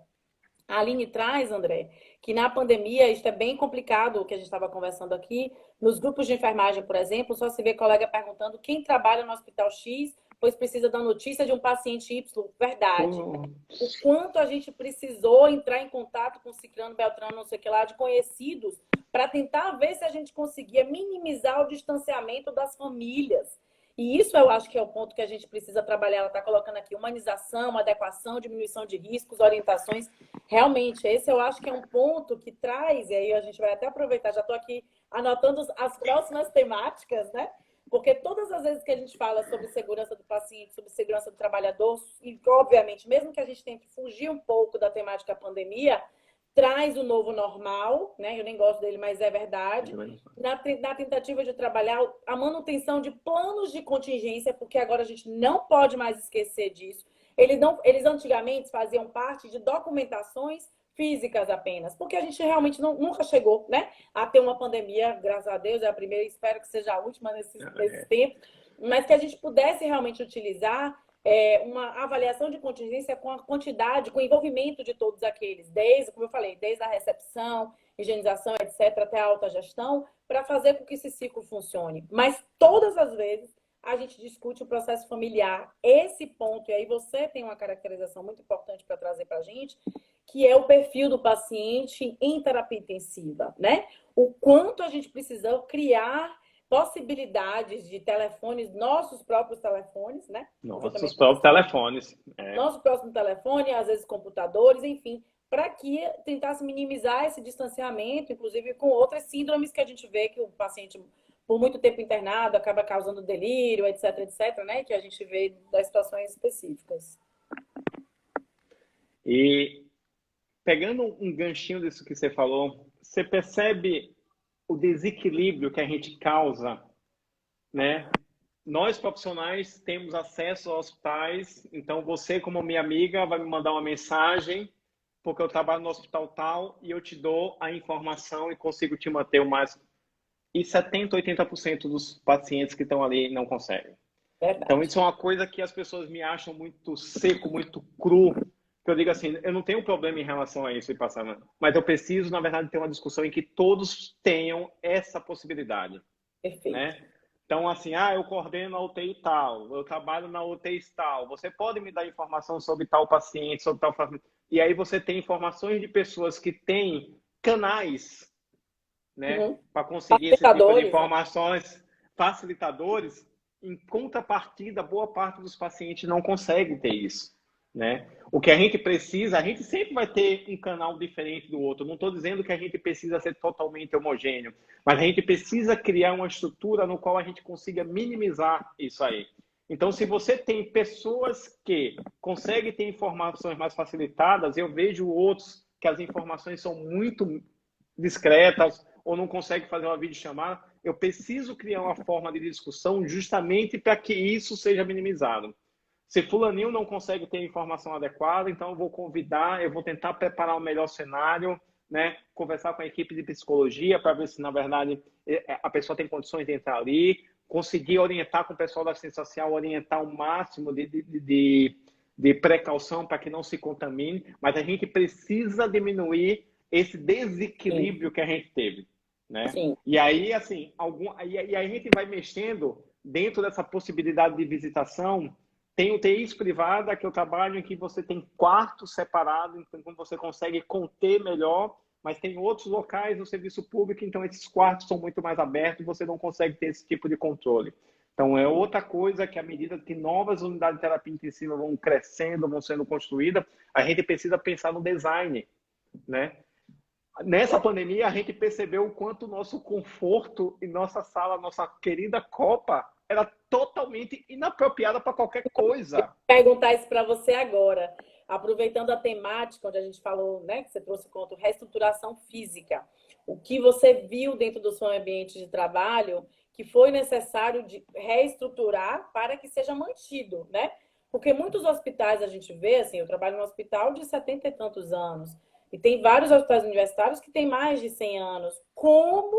A Aline traz, André, que na pandemia, isso é bem complicado, o que a gente estava conversando aqui. Nos grupos de enfermagem, por exemplo, só se vê colega perguntando quem trabalha no Hospital X pois precisa da notícia de um paciente Y. Verdade. Pô, O quanto a gente precisou entrar em contato com Ciclano, Beltrano, não sei o que lá, de conhecidos, para tentar ver se a gente conseguia minimizar o distanciamento das famílias. E isso eu acho que é o ponto que a gente precisa trabalhar. Ela está colocando aqui humanização, adequação, diminuição de riscos, orientações. Realmente, esse eu acho que é um ponto que traz, e aí a gente vai até aproveitar, já estou aqui anotando as próximas temáticas, né? Porque todas as vezes que a gente fala sobre segurança do paciente, sobre segurança do trabalhador, e obviamente, mesmo que a gente tente fugir um pouco da temática pandemia, traz o novo normal, né? Eu nem gosto dele, mas é verdade. Na tentativa de trabalhar a manutenção de planos de contingência, porque agora a gente não pode mais esquecer disso. Eles antigamente faziam parte de documentações físicas apenas, porque a gente realmente nunca chegou, né, a ter uma pandemia, graças a Deus, é a primeira, espero que seja a última nesse tempo, mas que a gente pudesse realmente utilizar uma avaliação de contingência com a quantidade, com o envolvimento de todos aqueles, desde, como eu falei, desde a recepção, higienização, etc., até a alta gestão, para fazer com que esse ciclo funcione. Mas todas as vezes a gente discute o processo familiar, esse ponto, e aí você tem uma caracterização muito importante para trazer para a gente, que é o perfil do paciente em terapia intensiva, né? O quanto a gente precisa criar possibilidades de telefones, nossos próprios telefones, né? nossos próprios telefones. Nosso próximo telefone, às vezes computadores, enfim, para que tentasse minimizar esse distanciamento, inclusive com outras síndromes que a gente vê que o paciente, por muito tempo internado, acaba causando delírio, etc, né? Que a gente vê das situações específicas. E pegando um ganchinho disso que você falou, você percebe o desequilíbrio que a gente causa, né? Nós profissionais temos acesso aos hospitais, então você, como minha amiga, vai me mandar uma mensagem, porque eu trabalho no hospital tal, e eu te dou a informação e consigo te manter o mais. E 70%, 80% dos pacientes que estão ali não conseguem. Verdade. Então, isso é uma coisa que as pessoas me acham muito seco, muito cru. Que eu digo assim, eu não tenho problema em relação a isso, mas eu preciso, na verdade, ter uma discussão em que todos tenham essa possibilidade. Perfeito. Né? Então, assim, eu coordeno a UTI tal, eu trabalho na UTI tal, você pode me dar informação sobre tal paciente, sobre tal paciente. E aí você tem informações de pessoas que têm canais, né, para conseguir esse tipo de informações, facilitadores. Em contrapartida, boa parte dos pacientes não consegue ter isso, né? O que a gente precisa, a gente sempre vai ter um canal diferente do outro. Não estou dizendo que a gente precisa ser totalmente homogêneo, mas a gente precisa criar uma estrutura no qual a gente consiga minimizar isso aí. Então, se você tem pessoas que conseguem ter informações mais facilitadas, eu vejo outros que as informações são muito discretas ou não conseguem fazer uma videochamada. Eu preciso criar uma forma de discussão justamente para que isso seja minimizado. Se fulaninho não consegue ter informação adequada, então eu vou convidar, eu vou tentar preparar o melhor cenário, né? Conversar com a equipe de psicologia para ver se, na verdade, a pessoa tem condições de entrar ali, conseguir orientar com o pessoal da assistência social, orientar o máximo de precaução para que não se contamine, mas a gente precisa diminuir esse desequilíbrio que a gente teve, né? Sim. E aí, assim, e a gente vai mexendo dentro dessa possibilidade de visitação. Tem UTIs privada que eu trabalho em que você tem quartos separados, então você consegue conter melhor, mas tem outros locais no serviço público, então esses quartos são muito mais abertos e você não consegue ter esse tipo de controle. Então é outra coisa que à medida que novas unidades de terapia intensiva vão crescendo, vão sendo construídas, a gente precisa pensar no design, né? Nessa pandemia, a gente percebeu o quanto o nosso conforto e nossa sala, nossa querida Copa, era totalmente inapropriada para qualquer coisa. Vou perguntar isso para você agora, aproveitando a temática onde a gente falou, né, que você trouxe contra reestruturação física. O que você viu dentro do seu ambiente de trabalho que foi necessário de reestruturar para que seja mantido, né? Porque muitos hospitais a gente vê, assim, eu trabalho num hospital de 70 e tantos anos, e tem vários hospitais universitários que têm mais de 100 anos. Como,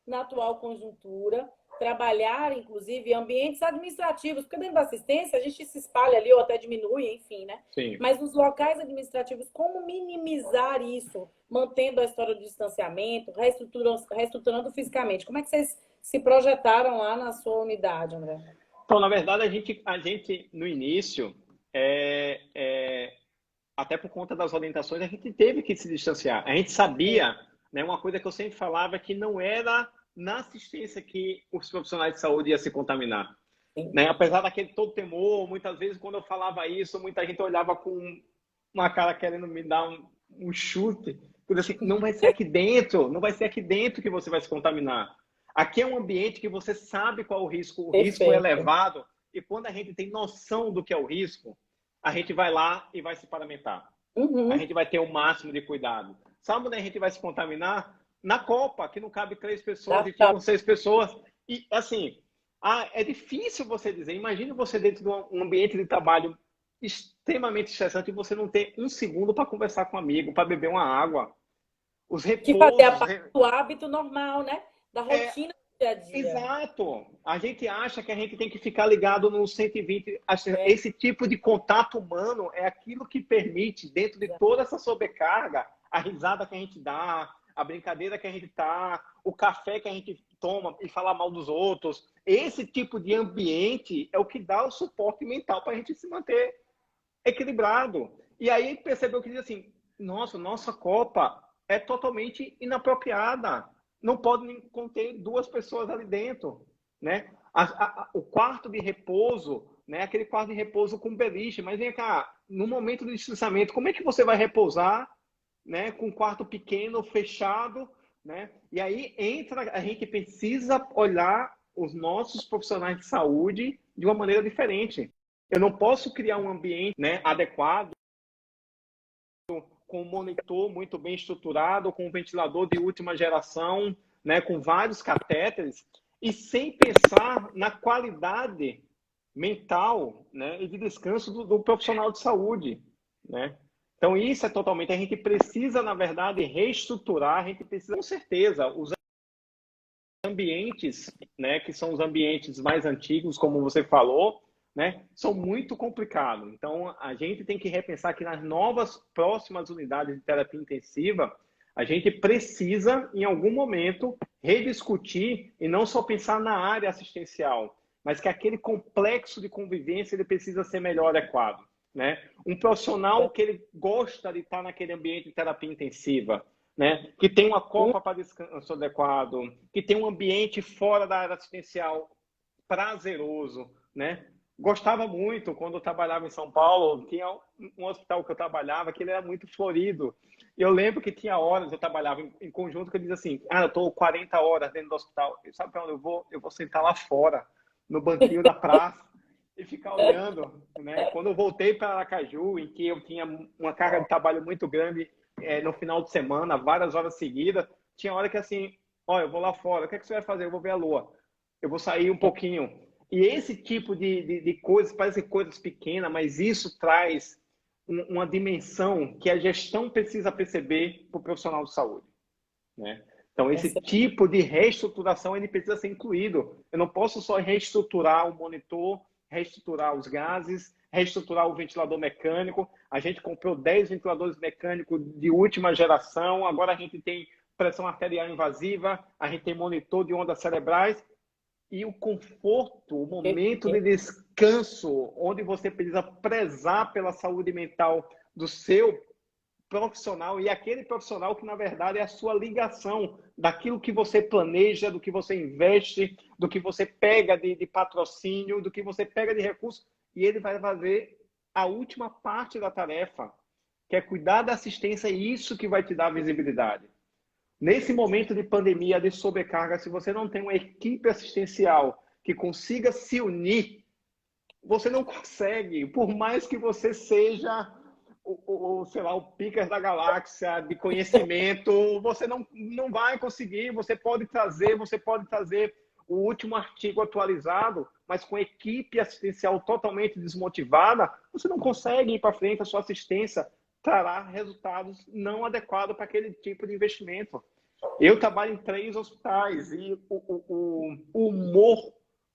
na atual conjuntura, trabalhar, inclusive, em ambientes administrativos, porque dentro da assistência a gente se espalha ali ou até diminui, enfim, né? Sim. Mas nos locais administrativos, como minimizar isso, mantendo a história do distanciamento, reestruturando fisicamente? Como é que vocês se projetaram lá na sua unidade, André? Então, na verdade, a gente no início, até por conta das orientações, a gente teve que se distanciar. A gente Sim, sabia, né, uma coisa que eu sempre falava, que não era na assistência que os profissionais de saúde iam se contaminar. sim. Né? Apesar daquele todo temor, muitas vezes quando eu falava isso, muita gente olhava com uma cara querendo me dar um chute. Eu disse assim, não vai ser aqui dentro, não vai ser aqui dentro que você vai se contaminar. Aqui é um ambiente que você sabe qual é o risco é Perfeito. elevado, e quando a gente tem noção do que é o risco, a gente vai lá e vai se paramentar. A Uhum. gente vai ter o máximo de cuidado. Sabe onde a gente vai se contaminar? Na Copa, que não cabe 3 pessoas Já e tá. ficam 6 pessoas. E assim, é difícil você dizer. Imagine você dentro de um ambiente de trabalho extremamente estressante e você não ter um segundo para conversar com um amigo, para beber uma água. Os Que fazer a repousos. parte do hábito normal, né? Da É, rotina do dia a dia. exato. A gente acha que a gente tem que ficar ligado no 120. É, Esse tipo de contato humano é aquilo que permite, dentro de toda essa sobrecarga, a risada que a gente dá, a brincadeira que a gente tá, o café que a gente toma e falar mal dos outros. Esse tipo de ambiente é o que dá o suporte mental para a gente se manter equilibrado. E aí percebeu que diz assim, nossa Copa é totalmente inapropriada. Não pode conter 2 pessoas ali dentro, né? O quarto de repouso, né? Aquele quarto de repouso com beliche. Mas vem cá, no momento do distanciamento, como é que você vai repousar, né? Com um quarto pequeno, fechado, né? E aí entra, a gente precisa olhar os nossos profissionais de saúde de uma maneira diferente. Eu não posso criar um ambiente, né, adequado, com um monitor muito bem estruturado, com um ventilador de última geração, né, com vários catéteres, e sem pensar na qualidade mental, né, e de descanso do profissional de saúde, né? Então isso é totalmente, a gente precisa, na verdade, reestruturar, a gente precisa, com certeza, os ambientes, né, que são os ambientes mais antigos, como você falou, né, são muito complicados. Então, a gente tem que repensar que nas novas próximas unidades de terapia intensiva, a gente precisa, em algum momento, rediscutir e não só pensar na área assistencial, mas que aquele complexo de convivência ele precisa ser melhor adequado. Né? Um profissional que ele gosta de estar naquele ambiente de terapia intensiva, né? Que tem uma hum, copa para descanso adequado, que tem um ambiente fora da área assistencial prazeroso, né? Gostava muito quando eu trabalhava em São Paulo, tinha um hospital que eu trabalhava que ele era muito florido. Eu lembro que tinha horas, eu trabalhava em conjunto, que eu dizia assim, eu estou 40 horas dentro do hospital, sabe para onde eu vou? Eu vou sentar lá fora, no banquinho da praça, e ficar olhando, né? Quando eu voltei para Aracaju, em que eu tinha uma carga de trabalho muito grande, no final de semana, várias horas seguidas, tinha hora que assim, olha, eu vou lá fora, o que é que você vai fazer? Eu vou ver a lua. Eu vou sair um pouquinho. E esse tipo de coisas, parecem coisas pequenas, mas isso traz uma dimensão que a gestão precisa perceber para o profissional de saúde, né? Então, com esse certeza. tipo de reestruturação ele precisa ser incluído. Eu não posso só reestruturar o monitor, reestruturar os gases, reestruturar o ventilador mecânico. A gente comprou 10 ventiladores mecânicos de última geração, agora a gente tem pressão arterial invasiva, a gente tem monitor de ondas cerebrais e o conforto, o momento de Perfeito. descanso, onde você precisa prezar pela saúde mental do seu profissional e aquele profissional que, na verdade, é a sua ligação daquilo que você planeja, do que você investe, do que você pega de patrocínio, do que você pega de recurso, e ele vai fazer a última parte da tarefa, que é cuidar da assistência, e isso que vai te dar visibilidade. Nesse momento de pandemia, de sobrecarga, se você não tem uma equipe assistencial que consiga se unir, você não consegue, por mais que você seja sei lá, o picker da galáxia de conhecimento, você não vai conseguir, você pode trazer o último artigo atualizado, mas com equipe assistencial totalmente desmotivada, você não consegue ir para frente, a sua assistência trará resultados não adequados para aquele tipo de investimento. Eu trabalho em 3 hospitais e o humor,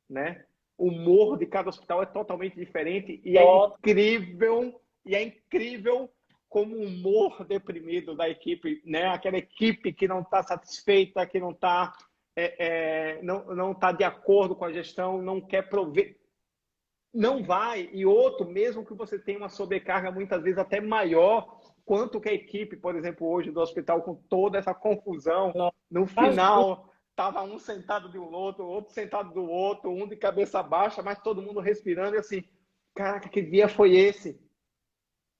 né? O humor de cada hospital é totalmente diferente e é incrível como o humor deprimido da equipe, né? Aquela equipe que não está satisfeita, que não está não tá de acordo com a gestão, não quer prover. não vai. E outro, mesmo que você tenha uma sobrecarga muitas vezes até maior, quanto que a equipe, por exemplo, hoje do hospital, com toda essa confusão, Não. no Imagina. final, estava um sentado de um outro, outro sentado do outro, um de cabeça baixa, mas todo mundo respirando e assim, caraca, que dia foi esse?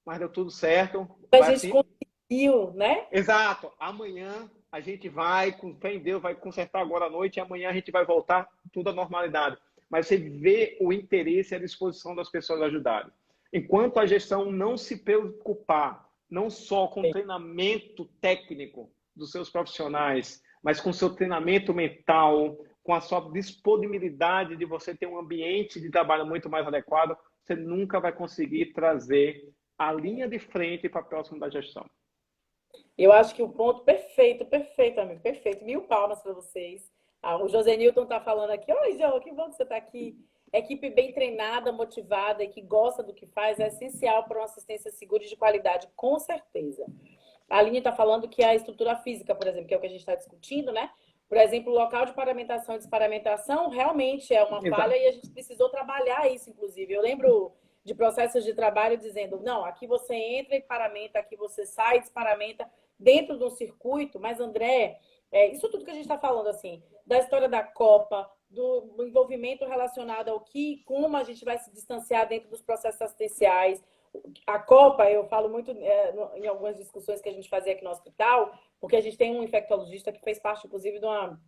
Mas deu tudo certo, A vai gente assim. conseguiu, né? Exato, amanhã a gente vai, com fé em Deus, vai consertar agora à noite e amanhã a gente vai voltar tudo à normalidade. Mas você vê o interesse e a disposição das pessoas a ajudarem. Enquanto a gestão não se preocupar, não só com o treinamento técnico dos seus profissionais, mas com o seu treinamento mental, com a sua disponibilidade de você ter um ambiente de trabalho muito mais adequado, você nunca vai conseguir trazer a linha de frente para próximo da gestão. Eu acho que o ponto perfeito, perfeito, amigo, perfeito. 1000 palmas para vocês. Ah, o José Newton está falando aqui. Oi, João, que bom que você está aqui. Equipe bem treinada, motivada e que gosta do que faz é essencial para uma assistência segura e de qualidade, com certeza. A Aline está falando que a estrutura física, por exemplo, que é o que a gente está discutindo, né? Por exemplo, o local de paramentação e desparamentação realmente é uma falha Exato. e a gente precisou trabalhar isso, inclusive. Eu lembro de processos de trabalho dizendo, não, aqui você entra e paramenta, aqui você sai e desparamenta dentro de um circuito, mas André, isso tudo que a gente está falando, assim, da história da Copa, do envolvimento relacionado ao como a gente vai se distanciar dentro dos processos assistenciais, a Copa, eu falo muito em algumas discussões que a gente fazia aqui no hospital, porque a gente tem um infectologista que fez parte, inclusive, de uma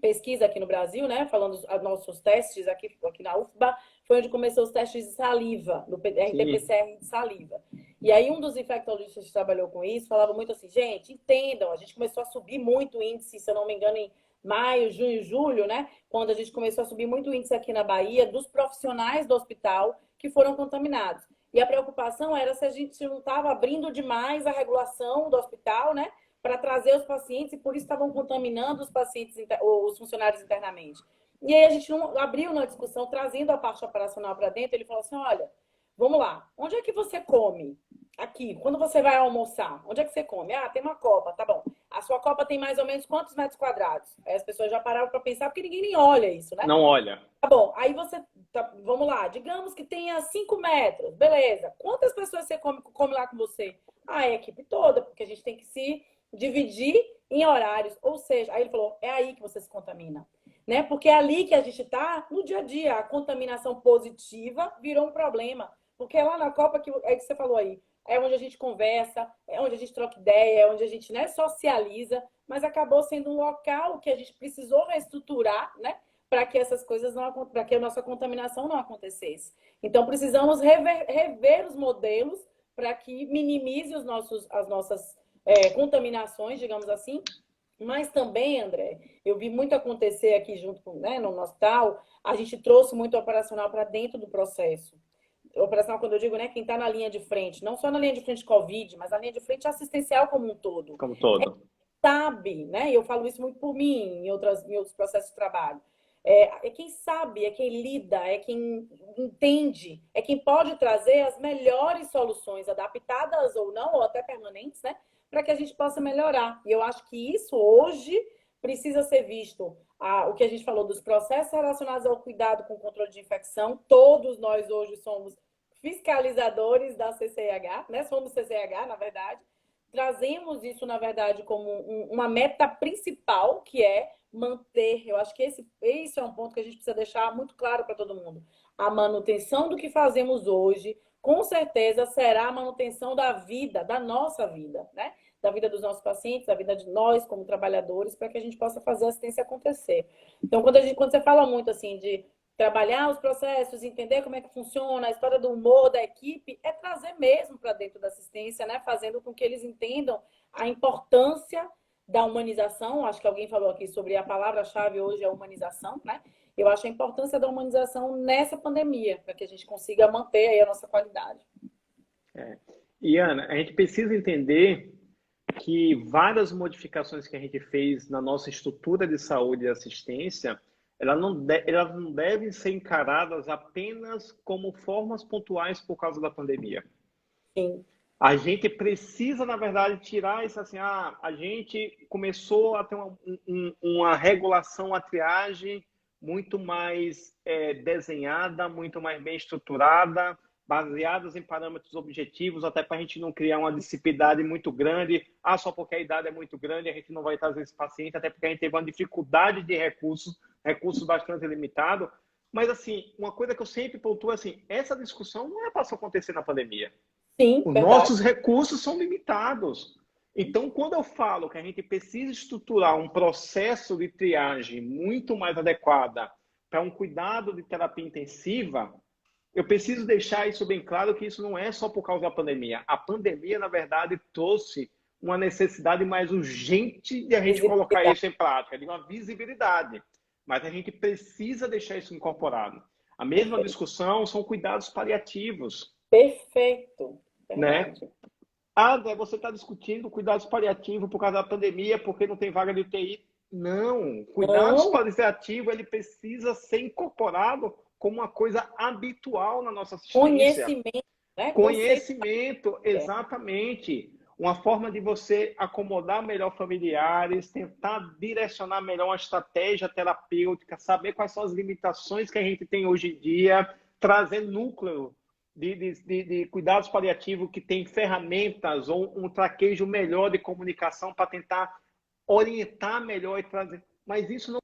pesquisa aqui no Brasil, né? Falando dos nossos testes aqui na UFBA, foi onde começou os testes de saliva, do Sim. RT-PCR de saliva. E aí um dos infectologistas que trabalhou com isso falava muito assim, gente, entendam, a gente começou a subir muito o índice, se eu não me engano, em maio, junho, julho, né? Quando a gente começou a subir muito o índice aqui na Bahia dos profissionais do hospital que foram contaminados. E a preocupação era se a gente não estava abrindo demais a regulação do hospital, né? Para trazer os pacientes e por isso estavam contaminando os pacientes, os funcionários internamente. E aí a gente não abriu na discussão, trazendo a parte operacional para dentro, ele falou assim, olha, vamos lá, onde é que você come? Aqui, quando você vai almoçar, onde é que você come? Ah, tem uma copa, tá bom. A sua copa tem mais ou menos quantos metros quadrados? Aí as pessoas já pararam para pensar, porque ninguém nem olha isso, né? Não olha. Tá bom, aí você, vamos lá, digamos que tenha 5 metros, beleza. Quantas pessoas você come lá com você? Ah, a equipe toda, porque a gente tem que se dividir em horários. Ou seja, aí ele falou, é aí que você se contamina. Né? Porque é ali que a gente está no dia a dia. A contaminação positiva virou um problema. Porque é lá na Copa, é que você falou aí, é onde a gente conversa, é onde a gente troca ideia, é onde a gente, né, socializa, mas acabou sendo um local que a gente precisou reestruturar, né? Para que essas coisas não, para que a nossa contaminação não acontecesse. Então precisamos rever os modelos para que minimize as nossas contaminações, digamos assim. Mas também, André, eu vi muito acontecer aqui junto com, né, no hospital, a gente trouxe muito operacional para dentro do processo. Operacional, quando eu digo, né, quem está na linha de frente, não só na linha de frente de Covid, mas na linha de frente assistencial como um todo. Como todo. Sabe, né? Eu falo isso muito por mim em outros processos de trabalho. Quem sabe, é quem lida, é quem entende, é quem pode trazer as melhores soluções, adaptadas ou não, ou até permanentes, né? Para que a gente possa melhorar. E eu acho que isso hoje precisa ser visto. O que a gente falou dos processos relacionados ao cuidado com o controle de infecção, todos nós hoje somos fiscalizadores da CCH, né? Somos CCH, na verdade. Trazemos isso, na verdade, como uma meta principal, que é manter. Eu acho que esse é um ponto que a gente precisa deixar muito claro para todo mundo. A manutenção do que fazemos hoje, com certeza, será a manutenção da vida, da nossa vida, né? Da vida dos nossos pacientes, da vida de nós como trabalhadores, para que a gente possa fazer a assistência acontecer. Então, quando você fala muito assim de trabalhar os processos, entender como é que funciona, a história do humor da equipe, é trazer mesmo para dentro da assistência, né? Fazendo com que eles entendam a importância da humanização. Acho que alguém falou aqui sobre a palavra-chave hoje é humanização, né? Eu acho a importância da humanização nessa pandemia, para que a gente consiga manter aí a nossa qualidade. E, Ana, a gente precisa entender que várias modificações que a gente fez na nossa estrutura de saúde e assistência, elas não devem ser encaradas apenas como formas pontuais por causa da pandemia. Sim. A gente precisa, na verdade, tirar isso assim, a gente começou a ter uma regulação, a triagem muito mais desenhada, muito mais bem estruturada, baseadas em parâmetros objetivos, até para a gente não criar uma disciplidade muito grande. Ah, só porque a idade é muito grande, a gente não vai trazer esse paciente, até porque a gente teve uma dificuldade de recursos bastante limitados. Mas, assim, uma coisa que eu sempre pontuo é assim, essa discussão não é para só acontecer na pandemia. Sim, Os verdade. nossos recursos são limitados. Então, quando eu falo que a gente precisa estruturar um processo de triagem muito mais adequada para um cuidado de terapia intensiva, eu preciso deixar isso bem claro que isso não é só por causa da pandemia. A pandemia, na verdade, trouxe uma necessidade mais urgente de a gente colocar Visibilidade. isso em prática, de uma visibilidade. Mas a gente precisa deixar isso incorporado. A mesma discussão são cuidados paliativos, Perfeito. né? Verdade. Ah, André, você está discutindo cuidados paliativos por causa da pandemia, porque não tem vaga de UTI. Não, cuidados Não, paliativos ele precisa ser incorporado como uma coisa habitual na nossa assistência. conhecimento, né? Conceito. Conhecimento, exatamente. Uma forma de você acomodar melhor familiares, tentar direcionar melhor uma estratégia terapêutica, saber quais são as limitações que a gente tem hoje em dia, trazer núcleo de cuidados paliativos que tem ferramentas ou um traquejo melhor de comunicação para tentar orientar melhor e trazer. Mas isso não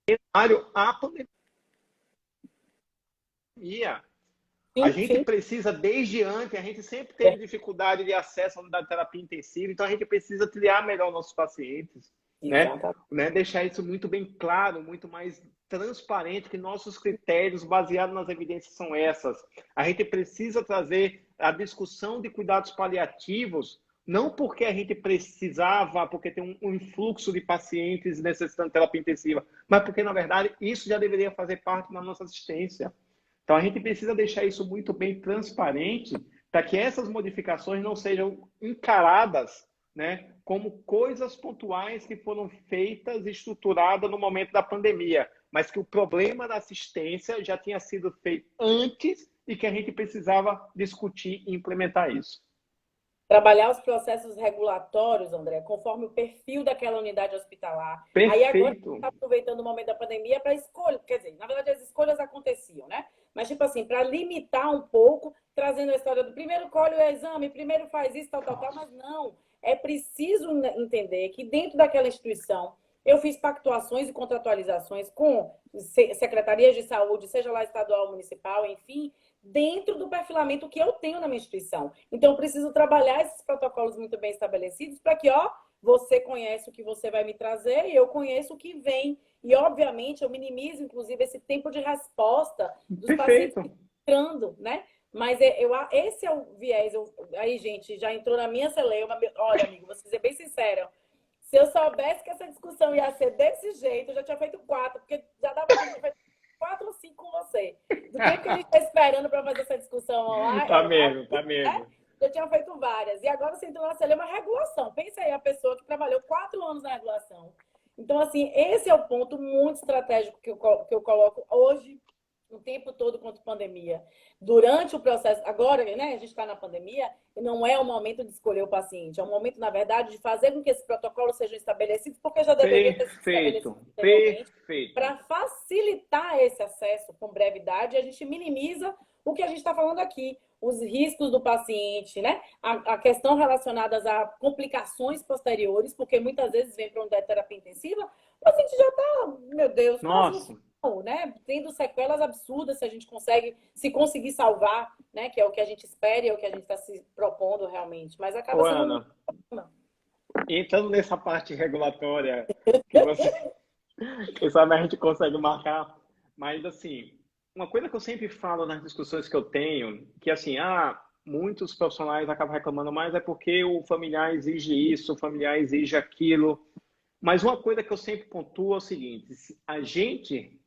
é necessário à pandemia. A Sim, gente sim. precisa, desde antes, a gente sempre teve dificuldade de acesso à unidade de terapia intensiva, então a gente precisa triar melhor nossos pacientes, né? Exatamente. Deixar isso muito bem claro, muito mais transparente, que nossos critérios baseados nas evidências são essas. A gente precisa trazer a discussão de cuidados paliativos, não porque a gente precisava, porque tem um influxo de pacientes necessitando de terapia intensiva, mas porque, na verdade, isso já deveria fazer parte da nossa assistência. Então, a gente precisa deixar isso muito bem transparente para que essas modificações não sejam encaradas, né, como coisas pontuais que foram feitas e estruturadas no momento da pandemia, mas que o problema da assistência já tinha sido feito antes e que a gente precisava discutir e implementar isso. Trabalhar os processos regulatórios, André, conforme o perfil daquela unidade hospitalar. Aí agora Perfeito. está aproveitando o momento da pandemia para escolha, quer dizer, na verdade as escolhas aconteciam, né? Mas tipo assim, para limitar um pouco, trazendo a história do primeiro colhe o exame, primeiro faz isso, tal, tal, tal, mas não. É preciso entender que dentro daquela instituição eu fiz pactuações e contratualizações com secretarias de saúde, seja lá estadual, municipal, enfim, dentro do perfilamento que eu tenho na minha instituição. Então, eu preciso trabalhar esses protocolos muito bem estabelecidos para que, ó, você conhece o que você vai me trazer e eu conheço o que vem. E, obviamente, eu minimizo, inclusive, esse tempo de resposta dos pacientes Perfeito. entrando, né? Mas esse é o viés. Aí, gente, já entrou na minha celeuma. Olha, amigo, vou ser bem sincera. Se eu soubesse que essa discussão ia ser desse jeito, eu já tinha feito 4, porque já dava tempo de fazer 4 ou 5 com você. Do tempo que a gente está esperando para fazer essa discussão online, Tá mesmo, tá né? mesmo. Eu tinha feito várias. E agora você entrou na celeuma regulação. Pensa aí a pessoa que trabalhou 4 anos na regulação. Então, assim, esse é o ponto muito estratégico que eu coloco hoje, o tempo todo contra a pandemia. Durante o processo, agora, né, a gente está na pandemia, não é o momento de escolher o paciente, é o momento, na verdade, de fazer com que esses protocolos sejam estabelecidos, porque já deveria ter sido estabelecido Perfeito. anteriormente, Perfeito. para facilitar esse acesso com brevidade, a gente minimiza o que a gente está falando aqui, os riscos do paciente, né? A questão relacionada a complicações posteriores, porque muitas vezes vem para uma terapia intensiva, o paciente já está, meu Deus, quase no Nossa. final, né? Tendo sequelas absurdas se a gente conseguir salvar, né? Que é o que a gente espera e é o que a gente está se propondo realmente. Mas acaba Ô, sendo um. Ana, entrando nessa parte regulatória que você, quem sabe a gente consegue marcar, mas assim, uma coisa que eu sempre falo nas discussões que eu tenho, que assim, muitos profissionais acabam reclamando mais é porque o familiar exige isso, o familiar exige aquilo, mas uma coisa que eu sempre pontuo é o seguinte, se a gente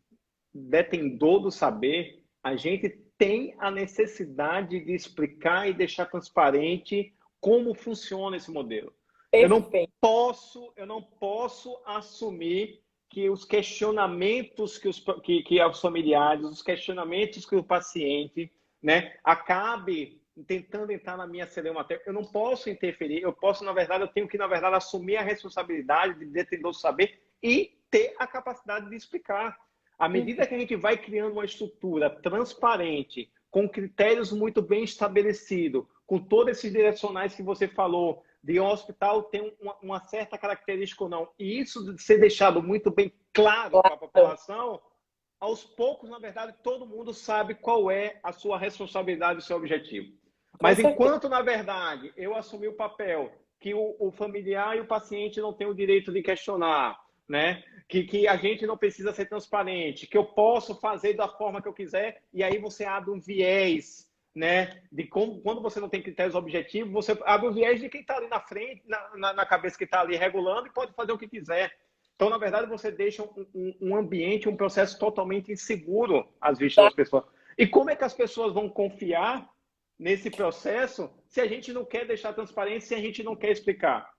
detentor do saber, a gente tem a necessidade de explicar e deixar transparente como funciona esse modelo. Perfeito. Eu não posso assumir que os questionamentos que os familiares, os questionamentos que o paciente, né, acabe tentando entrar na minha celeuma, eu não posso interferir, eu tenho que, na verdade, assumir a responsabilidade de detentor do saber e ter a capacidade de explicar. À medida que a gente vai criando uma estrutura transparente, com critérios muito bem estabelecidos, com todos esses direcionais que você falou, de um hospital tem uma certa característica ou não, e isso ser deixado muito bem claro para a Claro, população, aos poucos, na verdade, todo mundo sabe qual é a sua responsabilidade e o seu objetivo. com Mas certeza. enquanto, na verdade, eu assumi o papel que o familiar e o paciente não têm o direito de questionar, né? Que a gente não precisa ser transparente, que eu posso fazer da forma que eu quiser, e aí você abre um viés, né? De como, quando você não tem critérios objetivos, você abre o viés de quem está ali na frente, na cabeça que está ali regulando e pode fazer o que quiser. Então, na verdade, você deixa um ambiente, um processo totalmente inseguro às vistas das pessoas. E como é que as pessoas vão confiar nesse processo se a gente não quer deixar transparência, se a gente não quer explicar?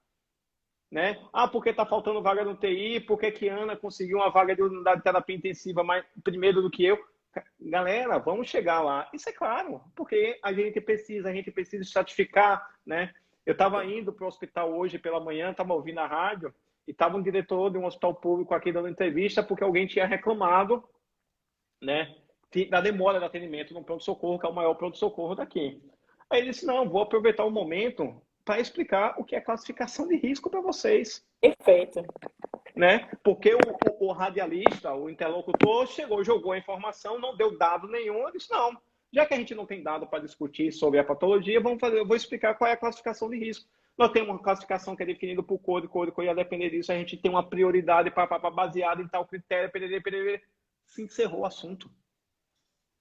Né? Ah, porque está faltando vaga no TI, porque que Ana conseguiu uma vaga de unidade de terapia intensiva mais, primeiro do que eu. Galera, vamos chegar lá. Isso é claro, porque a gente precisa estratificar, né? Eu estava indo para o hospital hoje pela manhã, estava ouvindo a rádio, e estava um diretor de um hospital público aqui dando entrevista porque alguém tinha reclamado, né, da demora de atendimento no pronto-socorro, que é o maior pronto-socorro daqui. Aí ele disse, não, vou aproveitar o momento para explicar o que é classificação de risco para vocês. Perfeito. Né? Porque o radialista, o interlocutor, chegou, jogou a informação, não deu dado nenhum. Eu disse, não, já que a gente não tem dado para discutir sobre a patologia, eu vou explicar qual é a classificação de risco. Nós temos uma classificação que é definida por código, e a depender disso, a gente tem uma prioridade baseada em tal critério, perere. Se encerrou o assunto.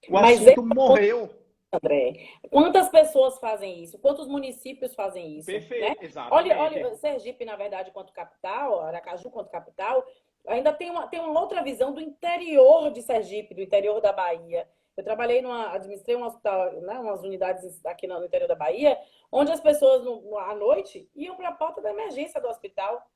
O Mas esse assunto morreu. André, quantas pessoas fazem isso? Quantos municípios fazem isso, né? Perfeito, Olha, exatamente. Sergipe, na verdade, quanto capital, Aracaju quanto capital, ainda tem uma outra visão do interior de Sergipe, do interior da Bahia. Eu administrei um hospital, né, umas unidades aqui no interior da Bahia, onde as pessoas, à noite, iam para a porta da emergência do hospital.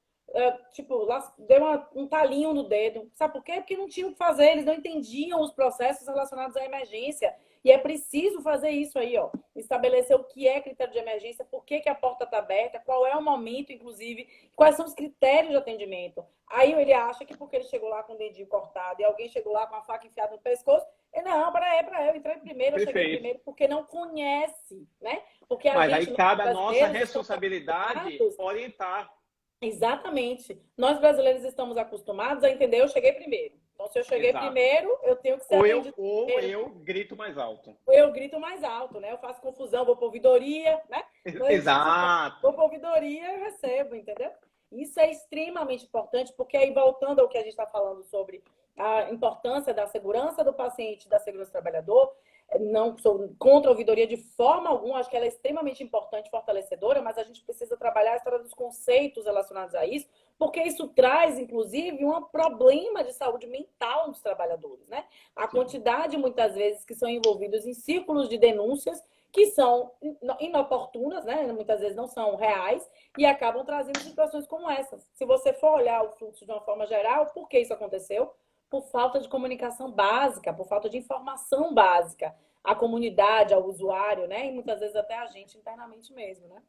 Tipo, lá deu um talinho no dedo. Sabe por quê? Porque não tinham o que fazer, eles não entendiam os processos relacionados à emergência. E é preciso fazer isso aí, ó. Estabelecer o que é critério de emergência, por que, que a porta está aberta, qual é o momento, inclusive, quais são os critérios de atendimento. Aí ele acha que porque ele chegou lá com o dedinho cortado e alguém chegou lá com a faca enfiada no pescoço, não, para eu entrei primeiro, eu cheguei Perfeito. primeiro, porque não conhece, né? Porque a Mas gente, aí nós cabe a nossa brasileiros, estamos responsabilidade acostumados. orientar. Exatamente. Nós brasileiros estamos acostumados a entender, eu cheguei primeiro. Então, se eu cheguei Exato. primeiro, eu tenho que ser atendido Ou primeiro. eu grito mais alto. Eu grito mais alto, né? Eu faço confusão, vou para ouvidoria, né? Vou Exato. para ouvidoria e recebo, entendeu? Isso é extremamente importante, porque aí, voltando ao que a gente está falando sobre a importância da segurança do paciente, da segurança do trabalhador, não sou contra a ouvidoria de forma alguma, acho que ela é extremamente importante, fortalecedora, mas a gente precisa trabalhar a história dos conceitos relacionados a isso, porque isso traz, inclusive, um problema de saúde mental dos trabalhadores, né? A quantidade, muitas vezes, que são envolvidos em círculos de denúncias que são inoportunas, né? Muitas vezes não são reais e acabam trazendo situações como essas. Se você for olhar o fluxo de uma forma geral, por que isso aconteceu? Por falta de comunicação básica, por falta de informação básica à comunidade, ao usuário, né? E muitas vezes até a gente internamente mesmo, né?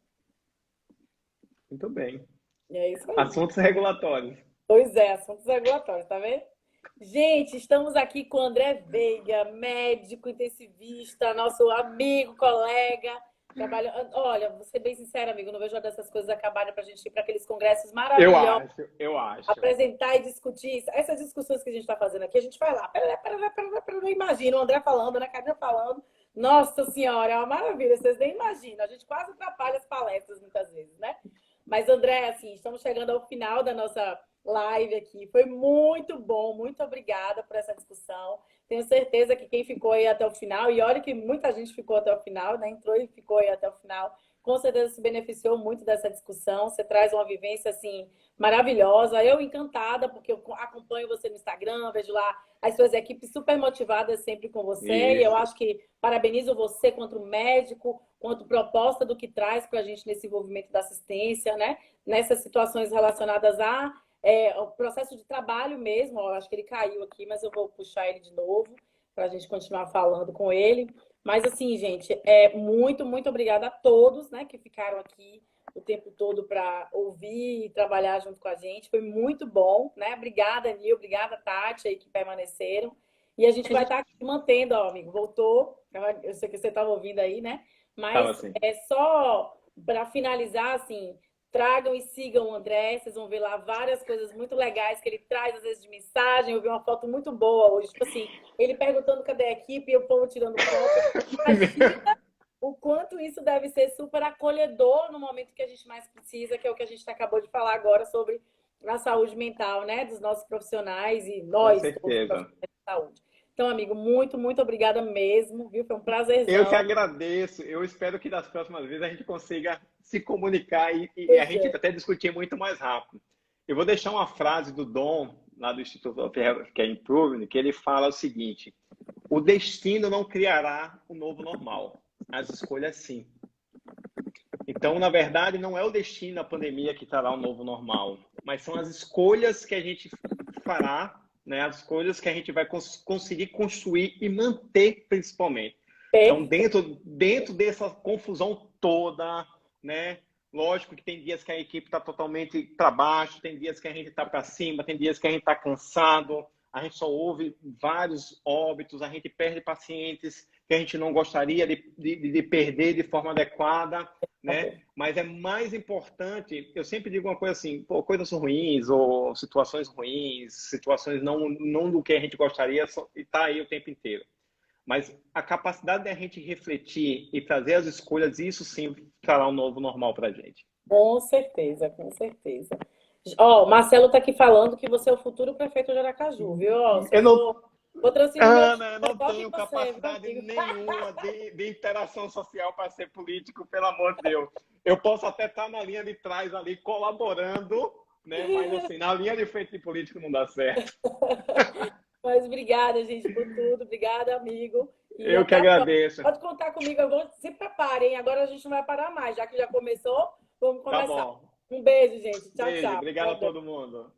Muito bem. É isso aí. Assuntos regulatórios. Pois é, assuntos regulatórios, tá vendo? Gente, estamos aqui com o André Veiga, médico intensivista, nosso amigo, colega. Trabalha... Olha, vou ser bem sincera, amigo, não vejo hora dessas coisas acabarem para a gente ir para aqueles congressos maravilhosos, Eu acho. apresentar e discutir. Essas discussões que a gente está fazendo aqui, a gente vai lá. Não imagina o André falando, a Ana falando. Nossa Senhora, é uma maravilha, vocês nem imaginam. A gente quase atrapalha as palestras muitas vezes, né? Mas, André, assim, estamos chegando ao final da nossa live aqui. Foi muito bom, muito obrigada por essa discussão. Tenho certeza que quem ficou aí até o final, e olha que muita gente ficou até o final, né? Entrou e ficou aí até o final, com certeza se beneficiou muito dessa discussão. Você traz uma vivência, assim, maravilhosa. Eu encantada, porque eu acompanho você no Instagram, vejo lá as suas equipes super motivadas sempre com você. E eu Isso. acho que parabenizo você quanto médico, quanto proposta do que traz para a gente nesse envolvimento da assistência, né? Nessas situações relacionadas ao processo de trabalho mesmo. Eu acho que ele caiu aqui, mas eu vou puxar ele de novo para a gente continuar falando com ele. Mas assim, gente, muito, muito obrigada a todos, né, que ficaram aqui o tempo todo para ouvir e trabalhar junto com a gente. Foi muito bom, né? Obrigada, Nil, obrigada, Tati, aí que permaneceram. E a gente vai estar aqui mantendo, ó, amigo. Voltou. Eu sei que você estava ouvindo aí, né? Tava Mas assim. é só para finalizar, assim, tragam e sigam o André. Vocês vão ver lá várias coisas muito legais que ele traz, às vezes, de mensagem. Eu vi uma foto muito boa hoje. Tipo assim, ele perguntando cadê a equipe e o povo tirando foto. Imagina o quanto isso deve ser super acolhedor no momento que a gente mais precisa, que é o que a gente acabou de falar agora sobre a saúde mental, né? Dos nossos profissionais e Com nós todos certeza. profissionais de saúde. Então, amigo, muito, muito obrigada mesmo, viu? Foi um Eu que prazerzão. agradeço. Eu espero que das próximas vezes a gente consiga se comunicar e a Pois gente é. até discutir muito mais rápido. Eu vou deixar uma frase do Dom, lá do Instituto of Healthcare Improvement, que ele fala o seguinte: o destino não criará o novo normal, as escolhas sim. Então, na verdade, não é o destino, a pandemia que trará o novo normal, mas são as escolhas que a gente fará, né? As escolhas que a gente vai conseguir construir e manter, principalmente. Então, Perfeito. dentro dessa confusão toda, né? Lógico que tem dias que a equipe está totalmente para baixo, tem dias que a gente está para cima, tem dias que a gente está cansado, a gente só ouve vários óbitos, a gente perde pacientes que a gente não gostaria de perder de forma adequada, né? Mas é mais importante, eu sempre digo uma coisa assim, pô, coisas ruins ou situações ruins, situações não do que a gente gostaria, e tá aí o tempo inteiro. Mas a capacidade da gente refletir e fazer as escolhas, isso sim será um novo normal para a gente. Com certeza, com certeza. Ó, o Marcelo está aqui falando que você é o futuro prefeito de Aracaju, viu? Ó, Eu não, vou transferir meu Ana, time eu não só que tenho você, viu, capacidade amigo? nenhuma de interação social para ser político, pelo amor de Deus. Eu posso até estar na linha de trás ali colaborando, né? Mas assim, na linha de frente de político não dá certo. Mas obrigada, gente, por tudo. Obrigada, amigo. E Eu que até a próxima. agradeço. Pode contar comigo. Se preparem. Agora a gente não vai parar mais. Já que já começou, vamos Tá começar. bom. Um beijo, gente. Tchau, Beijo. tchau. Obrigado a todo mundo.